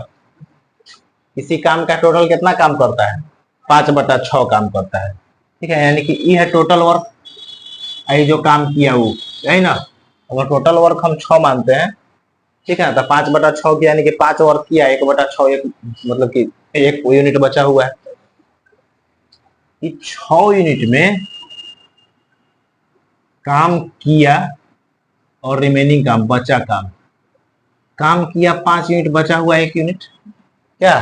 किसी काम का टोटल कितना काम करता है, 5/6 काम करता है। ठीक है, यानी कि ये है टोटल वर्क, ये जो काम किया वो, यही ना। अगर टोटल वर्क हम 6 मानते हैं, ठीक है, तो 5/6 किया, यानी कि 5 वर्क किया, 1/6, एक मतलब कि 1 यूनिट बचा हुआ है। 6 यूनिट में काम किया और रिमेनिंग काम, बचा काम। काम किया 5 यूनिट, बचा हुआ 1 यूनिट। क्या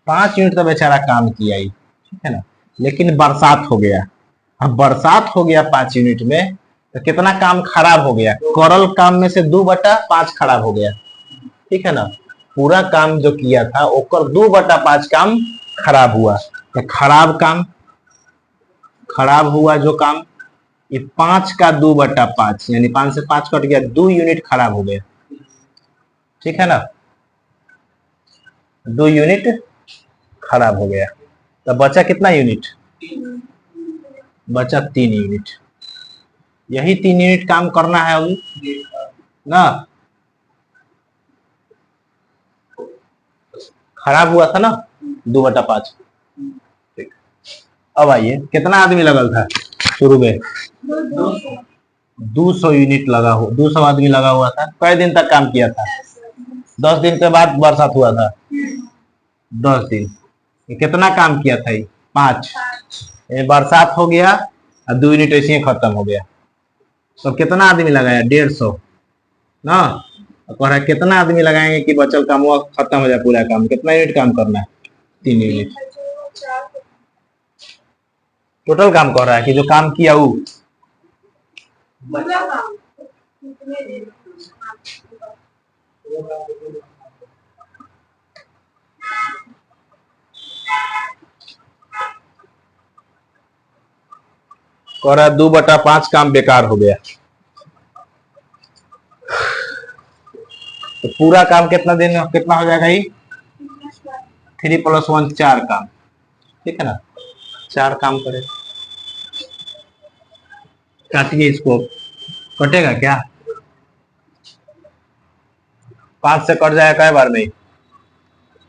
5 यूनिट तो बेचारा काम किया ही, ठीक है ना। लेकिन बरसात हो गया, अब बरसात हो गया 5 यूनिट में, तो कितना काम खराब हो गया? करल काम में से 2/5 खराब हो गया, ठीक है ना। पूरा काम जो किया था ओकर 2/5 काम खराब हुआ। तो खराब हुआ जो काम, ये 5 का 2/5 यानी 5 से 5 कट गया, 2 यूनिट खराब हो गया, ठीक है ना। 2 यूनिट खराब हो गया, तो बचा कितना यूनिट? बचा 3 यूनिट। यही 3 यूनिट काम करना है अभी ना। खराब हुआ था ना 2/5। अब आइए, कितना आदमी लगल था शुरू में? 200 यूनिट लगा हुआ, 200 आदमी लगा हुआ था। कई दिन तक काम किया था? 10 दिन के बाद बरसात हुआ था। 10 दिन। ये कितना काम किया था? ये 5। बरसात हो गया और 2 यूनिट ऐसे ही खत्म हो गया। तो कितना आदमी लगाया? 150 ना। कह रहा है कितना आदमी लगाएंगे कि बचल काम हुआ खत्म हो जाए पूरा काम? कितना यूनिट काम करना है? 3 यूनिट। टोटल काम कर रहा है कि जो काम किया वो कह रहा है 2/5 काम बेकार हो गया। तो पूरा काम कितना दिन में कितना हो जाएगा? ये 3 + 1 4 काम, ठीक है ना। 4 काम करे, काटिए इसको। कटेगा क्या? 5 से कट जाएगा कई बार में?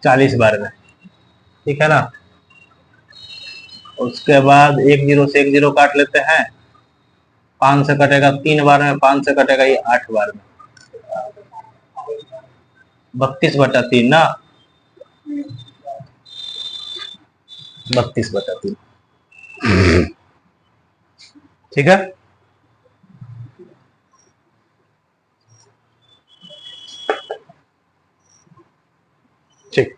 40 बार में, ठीक है ना। उसके बाद 1 0 से 1 0 काट लेते हैं। 5 से कटेगा 3 बार में, 5 से कटेगा ये 8 बार में। 32/3 ना, 32/3, ठीक है। ठीक,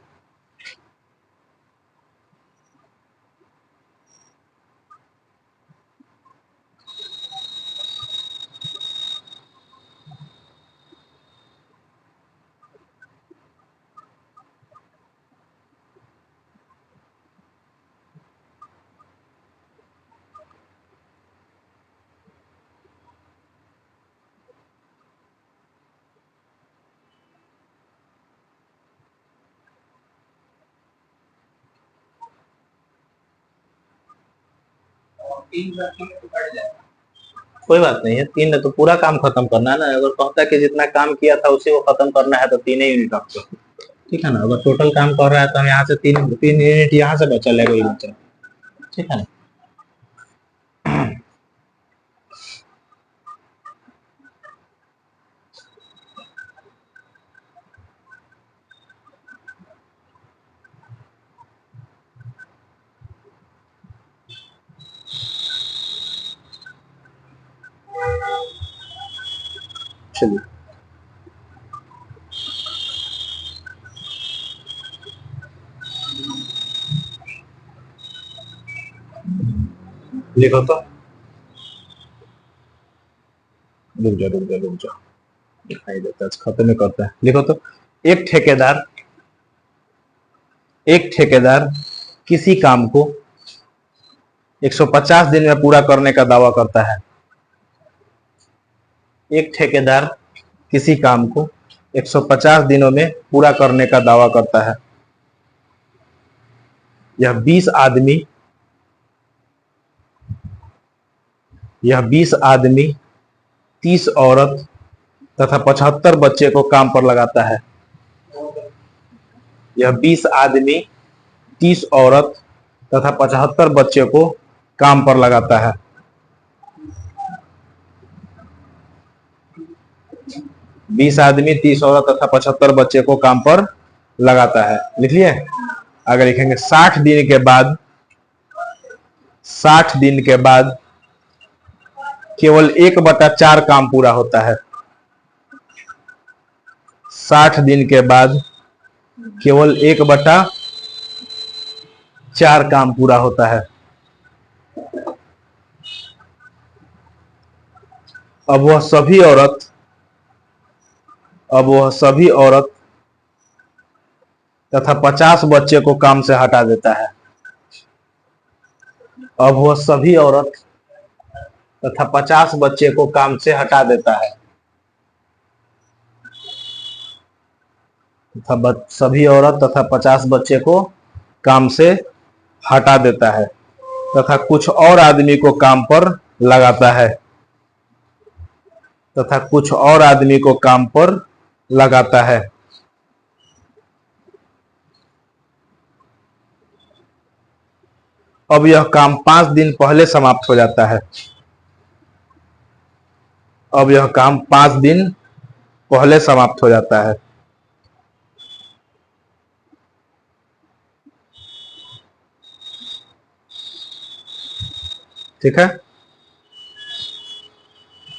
कोई बात नहीं है। 3 तो पूरा काम खत्म करना है ना। अगर कहता है कि जितना काम किया था उसी को खत्म करना है तो 3 ही यूनिट आपको, ठीक है ना। अगर टोटल काम कर रहा है तो हम यहाँ से 3 यूनिट यहाँ से बचा लेगा, ये बचा, ठीक है ना। चलिए लिखो तो, रुक जा दिखाई देता है, खत्म में करता है। लिखो तो, एक ठेकेदार किसी काम को 150 दिन में पूरा करने का दावा करता है। एक ठेकेदार किसी काम को 150 दिनों में पूरा करने का दावा करता है। यह 20 आदमी 30 औरत तथा 75 बच्चे को काम पर लगाता है। यह 20 आदमी 30 औरत तथा 75 बच्चे को काम पर लगाता है। 20 आदमी 30 औरत तथा 75 बच्चे को काम पर लगाता है। लिख लिए? अगर लिखेंगे 60 दिन के बाद केवल 1/4 काम पूरा होता है। 60 दिन के बाद केवल 1/4 काम पूरा होता है। अब वह सभी औरत तथा 50 बच्चे को काम से हटा देता है। अब वह सभी औरत तथा 50 बच्चे को काम से हटा देता है। सभी औरत तथा 50 बच्चे को काम से हटा देता है तथा कुछ और आदमी को काम पर लगाता है। अब यह काम 5 दिन पहले समाप्त हो जाता है। ठीक है,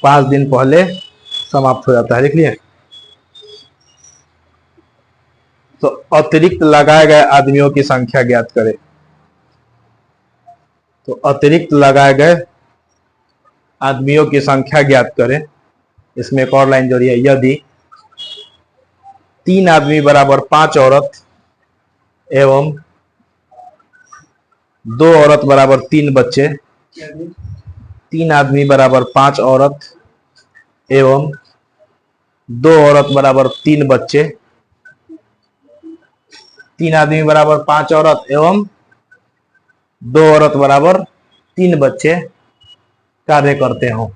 5 दिन पहले समाप्त हो जाता है। लिख लिए। तो अतिरिक्त लगाए गए आदमियों की संख्या ज्ञात करें। तो अतिरिक्त लगाए गए आदमियों की संख्या ज्ञात करें। इसमें एक और लाइन जोड़िए। यदि 3 आदमी बराबर 5 औरत एवं 2 औरत बराबर 3 बच्चे, 3 आदमी बराबर 5 औरत एवं 2 औरत बराबर 3 बच्चे, 3 आदमी बराबर 5 औरत एवं 2 औरत बराबर 3 बच्चे कार्य करते हो।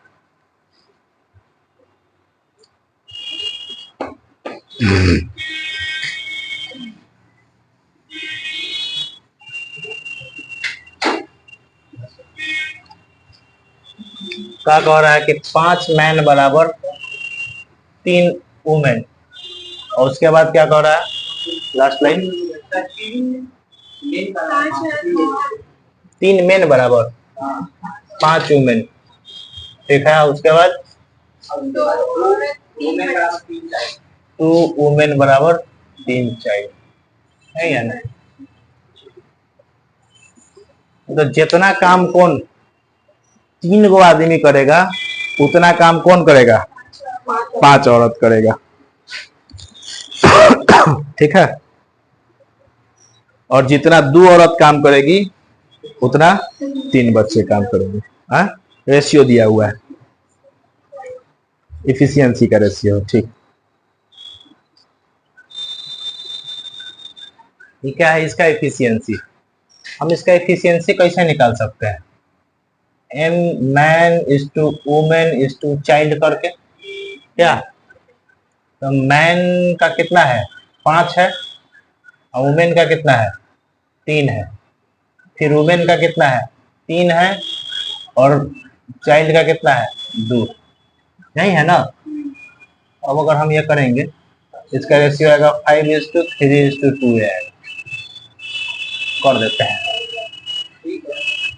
क्या कह रहा है कि 5 मैन बराबर 3 वुमेन, और उसके बाद क्या कह रहा है लास्ट लाइन, 3 मेन बराबर 5 वुमेन। ठीक है, उसके बाद 2 वुमेन बराबर 3 चाइल्ड है या नहीं। तो जितना काम कौन 3 गो आदमी करेगा उतना काम कौन करेगा, 5 औरत करेगा। ठीक है, और जितना 2 औरत काम करेगी उतना 3 बच्चे काम करेंगे। रेशियो दिया हुआ है, इफिशियंसी का रेशियो। ठीक, ये क्या है इसका इफिशियंसी। हम इसका इफिशियंसी कैसे निकाल सकते हैं, M man is to women is to child करके। क्या, तो मैन का कितना है 5 है और वुमेन का कितना है 3 है, फिर वुमेन का कितना है 3 है और चाइल्ड का कितना है 2, यही है ना। अब अगर हम ये करेंगे इसका रेशियो आएगा 5:3:2 कर देते हैं।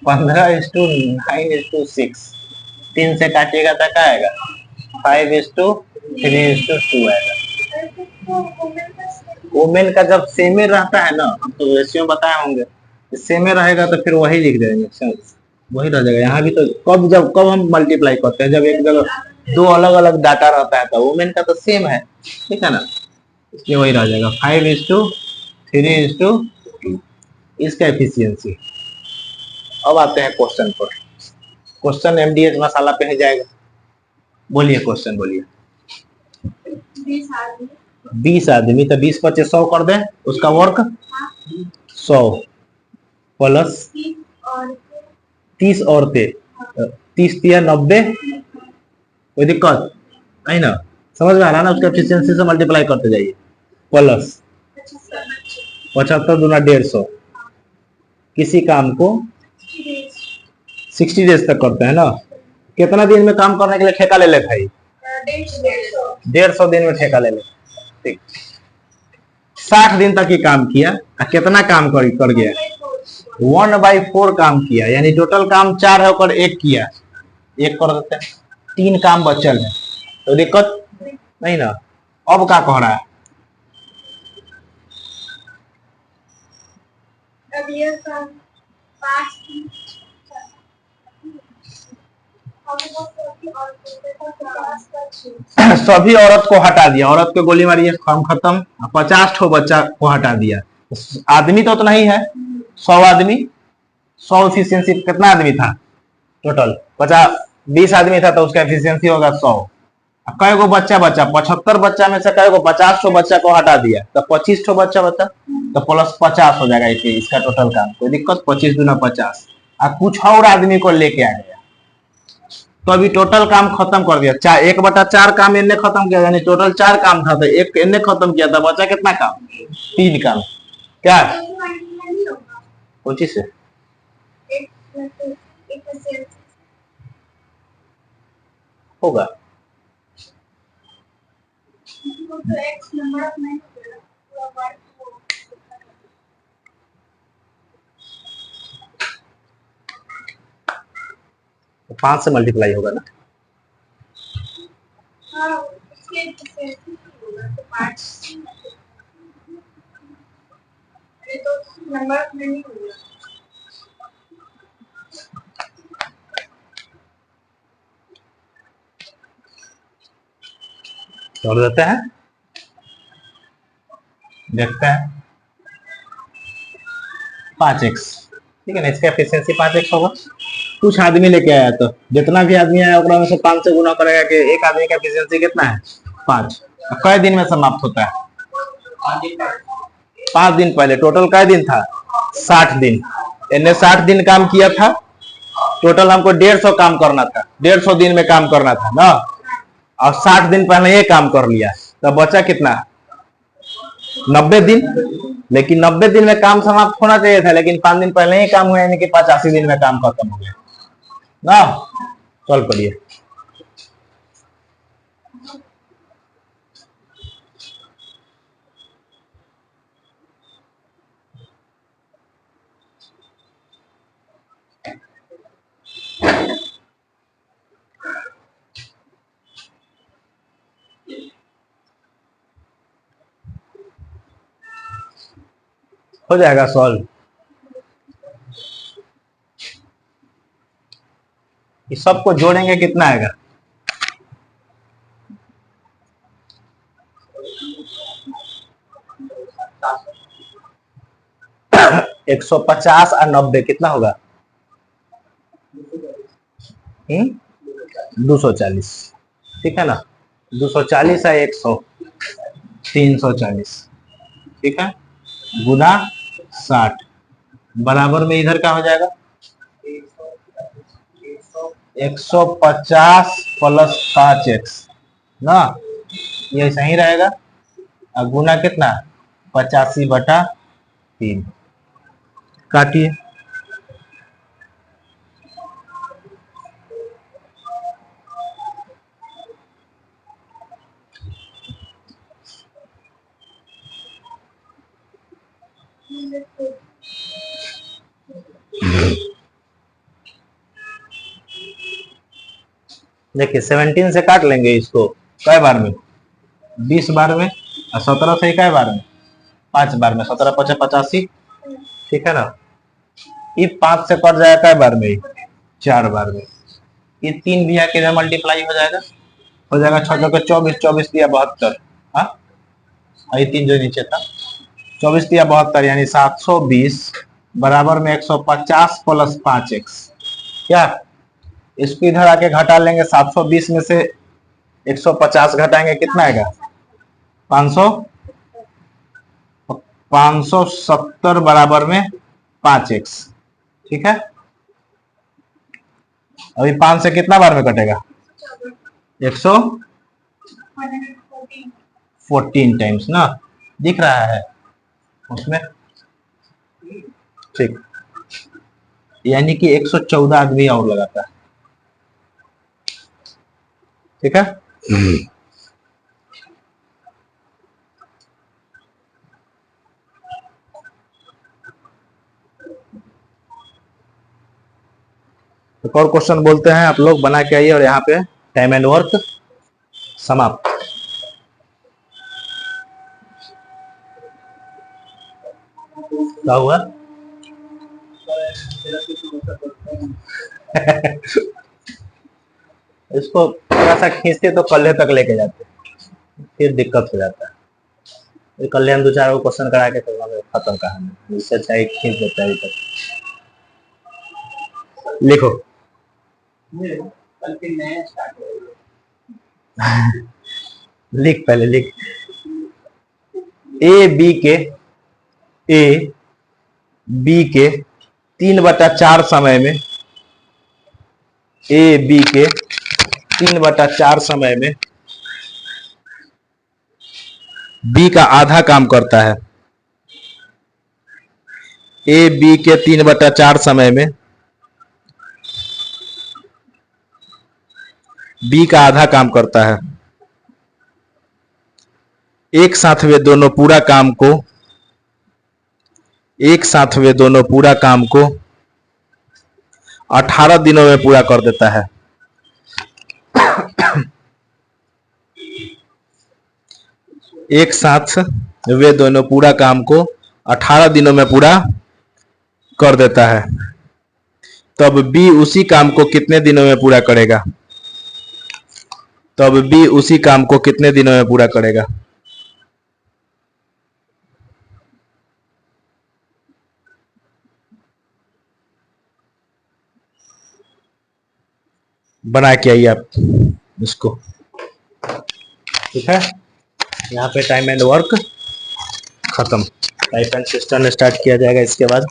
15:9:6, 3 से काटिएगा तो क्या आएगा 5:3:2 आएगा। वुमेन का जब सेमे रहता है ना, हम तो रेशियो बताए होंगे, सेमे रहेगा तो फिर वही लिख देंगे, वही रह जाएगा। यहाँ भी तो कब हम मल्टीप्लाई करते हैं, जब एक जगह 2 अलग अलग डाटा रहता है तो वुमेन का तो सेम है। ठीक है ना, इसलिए वही रह जाएगा 5:3:2 इसका एफिशिएंसी। अब आते हैं क्वेश्चन पर। क्वेश्चन एमडीएच मसाला पे ही जाएगा। बोलिए क्वेश्चन बोलिए। 20 आदमी तो 20 × 100 कर दें, उसका वर्क 100 प्लस 30 औरतें, 30 × 90, कोई दिक्कत नहीं ना, समझ में आ रहा ना। उसका एफिशिएंसी से मल्टीप्लाई करते जाइए, प्लस 75 × 150। किसी काम को 60 डेज तक करते हैं ना। कितना दिन में काम करने के लिए ठेका ले ले भाई, 150 दिन में ठेका ले ले। ठीक, 60 दिन तक ही काम किया, कितना काम कर गया 1/4 काम किया, यानी टोटल काम 4 होकर 1 किया, एक कर देते हैं, 3 काम बचल है तो दिक्कत नहीं ना। अब क्या कह रहा है, अब ये काम 5 सभी औरत को हटा दिया, औरत को गोली मारी है, काम खत्म। 50 ठो बच्चा को हटा दिया, आदमी तो नहीं है, 100 आदमी, 100 एफिशिएंसी कितना आदमी था टोटल, 20 आदमी था तो उसका एफिशिएंसी होगा 100। कई गो बच्चा बचा, 75 बच्चा में से कई गो 50 ठो बच्चा को हटा दिया तो 25 ठो बच्चा बचा, तो प्लस 50 हो जाएगा इसका टोटल काम, कोई दिक्कत, 25 दूना 50। कुछ और आदमी को लेके आ गया तो अभी टोटल काम खत्म कर दिया, 1/4 काम इनने खत्म किया, यानी टोटल 4 काम था तो एक इनने खत्म किया था, बचा कितना काम, 3 काम। क्या कोची से होगा, तो 5 से मल्टीप्लाई होगा ना। छोड़ देते हैं, देखते हैं 5x, ठीक है ना, इसका एफिशिएंसी 5x होगा। कुछ आदमी लेके आया तो जितना भी आदमी आया में से 5 से गुना करेगा कि एक आदमी का एफिशिएंसी कितना है 5। कई दिन में समाप्त होता है, 5 दिन पहले, टोटल कई दिन था 60 दिन, इन्हें 60 दिन काम किया था, टोटल हमको 150 काम करना था, 150 दिन में काम करना था ना, और 60 दिन पहले ये काम कर लिया तो बचा कितना 90 दिन, लेकिन 90 दिन में काम समाप्त होना चाहिए था, लेकिन 5 दिन पहले ही काम हुआ, यानी कि 85 दिन में काम खत्म हो गया ना। चल पड़िए, हो जाएगा सॉल्व। इस सबको जोड़ेंगे कितना आएगा, 150 और 90 कितना होगा 240, ठीक है ना, 240 है 100, 340, ठीक है, गुना 60 बराबर में इधर क्या हो जाएगा 150 प्लस 5x ना, ये सही रहेगा, और गुना कितना 85/3, काटिए, देखिए 17 से काट लेंगे इसको कई बार में 20 बार में, और 17 से कई बार में 5 बार में, 17 5 85, ठीक है ना, ये 5 से कट जाएगा कई बार में 4 बार में, ये 3 भी आके इधर मल्टीप्लाई हो जाएगा 6 के 24, 24 दिया 72, हाँ, ये 3 जो नीचे था 24 दिया 72, यानी 720 बराबर में 150 प्लस 5x, क्या इसको इधर आके घटा लेंगे, 720 में से 150 घटाएंगे कितना आएगा 500, 570 बराबर में 5x, ठीक है, अभी 5 से कितना बार में कटेगा 114 टाइम्स ना, दिख रहा है उसमें, ठीक, यानी कि 114 आदमी और लगाता है, ठीक है। एक और क्वेश्चन बोलते हैं, आप लोग बना के आइए और यहाँ पे टाइम एंड वर्क समाप्त। क्या हुआ? इसको थोड़ा सा खींचते तो कल्हे तक लेके जाते, फिर दिक्कत हो जाता है। फिर कल्हे हम 2-4 क्वेश्चन करा के तो खत्म कहानी। इससे अच्छा ही खींच देता है अभी तक। लिखो। लिख, पहले लिख। ए बी के 3/4 समय में, ए बी के 3/4 समय में बी का आधा काम करता है। ए बी के 3/4 समय में बी का आधा काम करता है। एक साथ वे दोनों पूरा काम को 18 दिनों में पूरा कर देता है। एक साथ वे दोनों पूरा काम को 18 दिनों में पूरा कर देता है। तब बी उसी काम को कितने दिनों में पूरा करेगा? बना के आइए आप इसको, ठीक है। यहाँ पे टाइम एंड वर्क खत्म। टाइप एंड सिस्टम स्टार्ट किया जाएगा इसके बाद।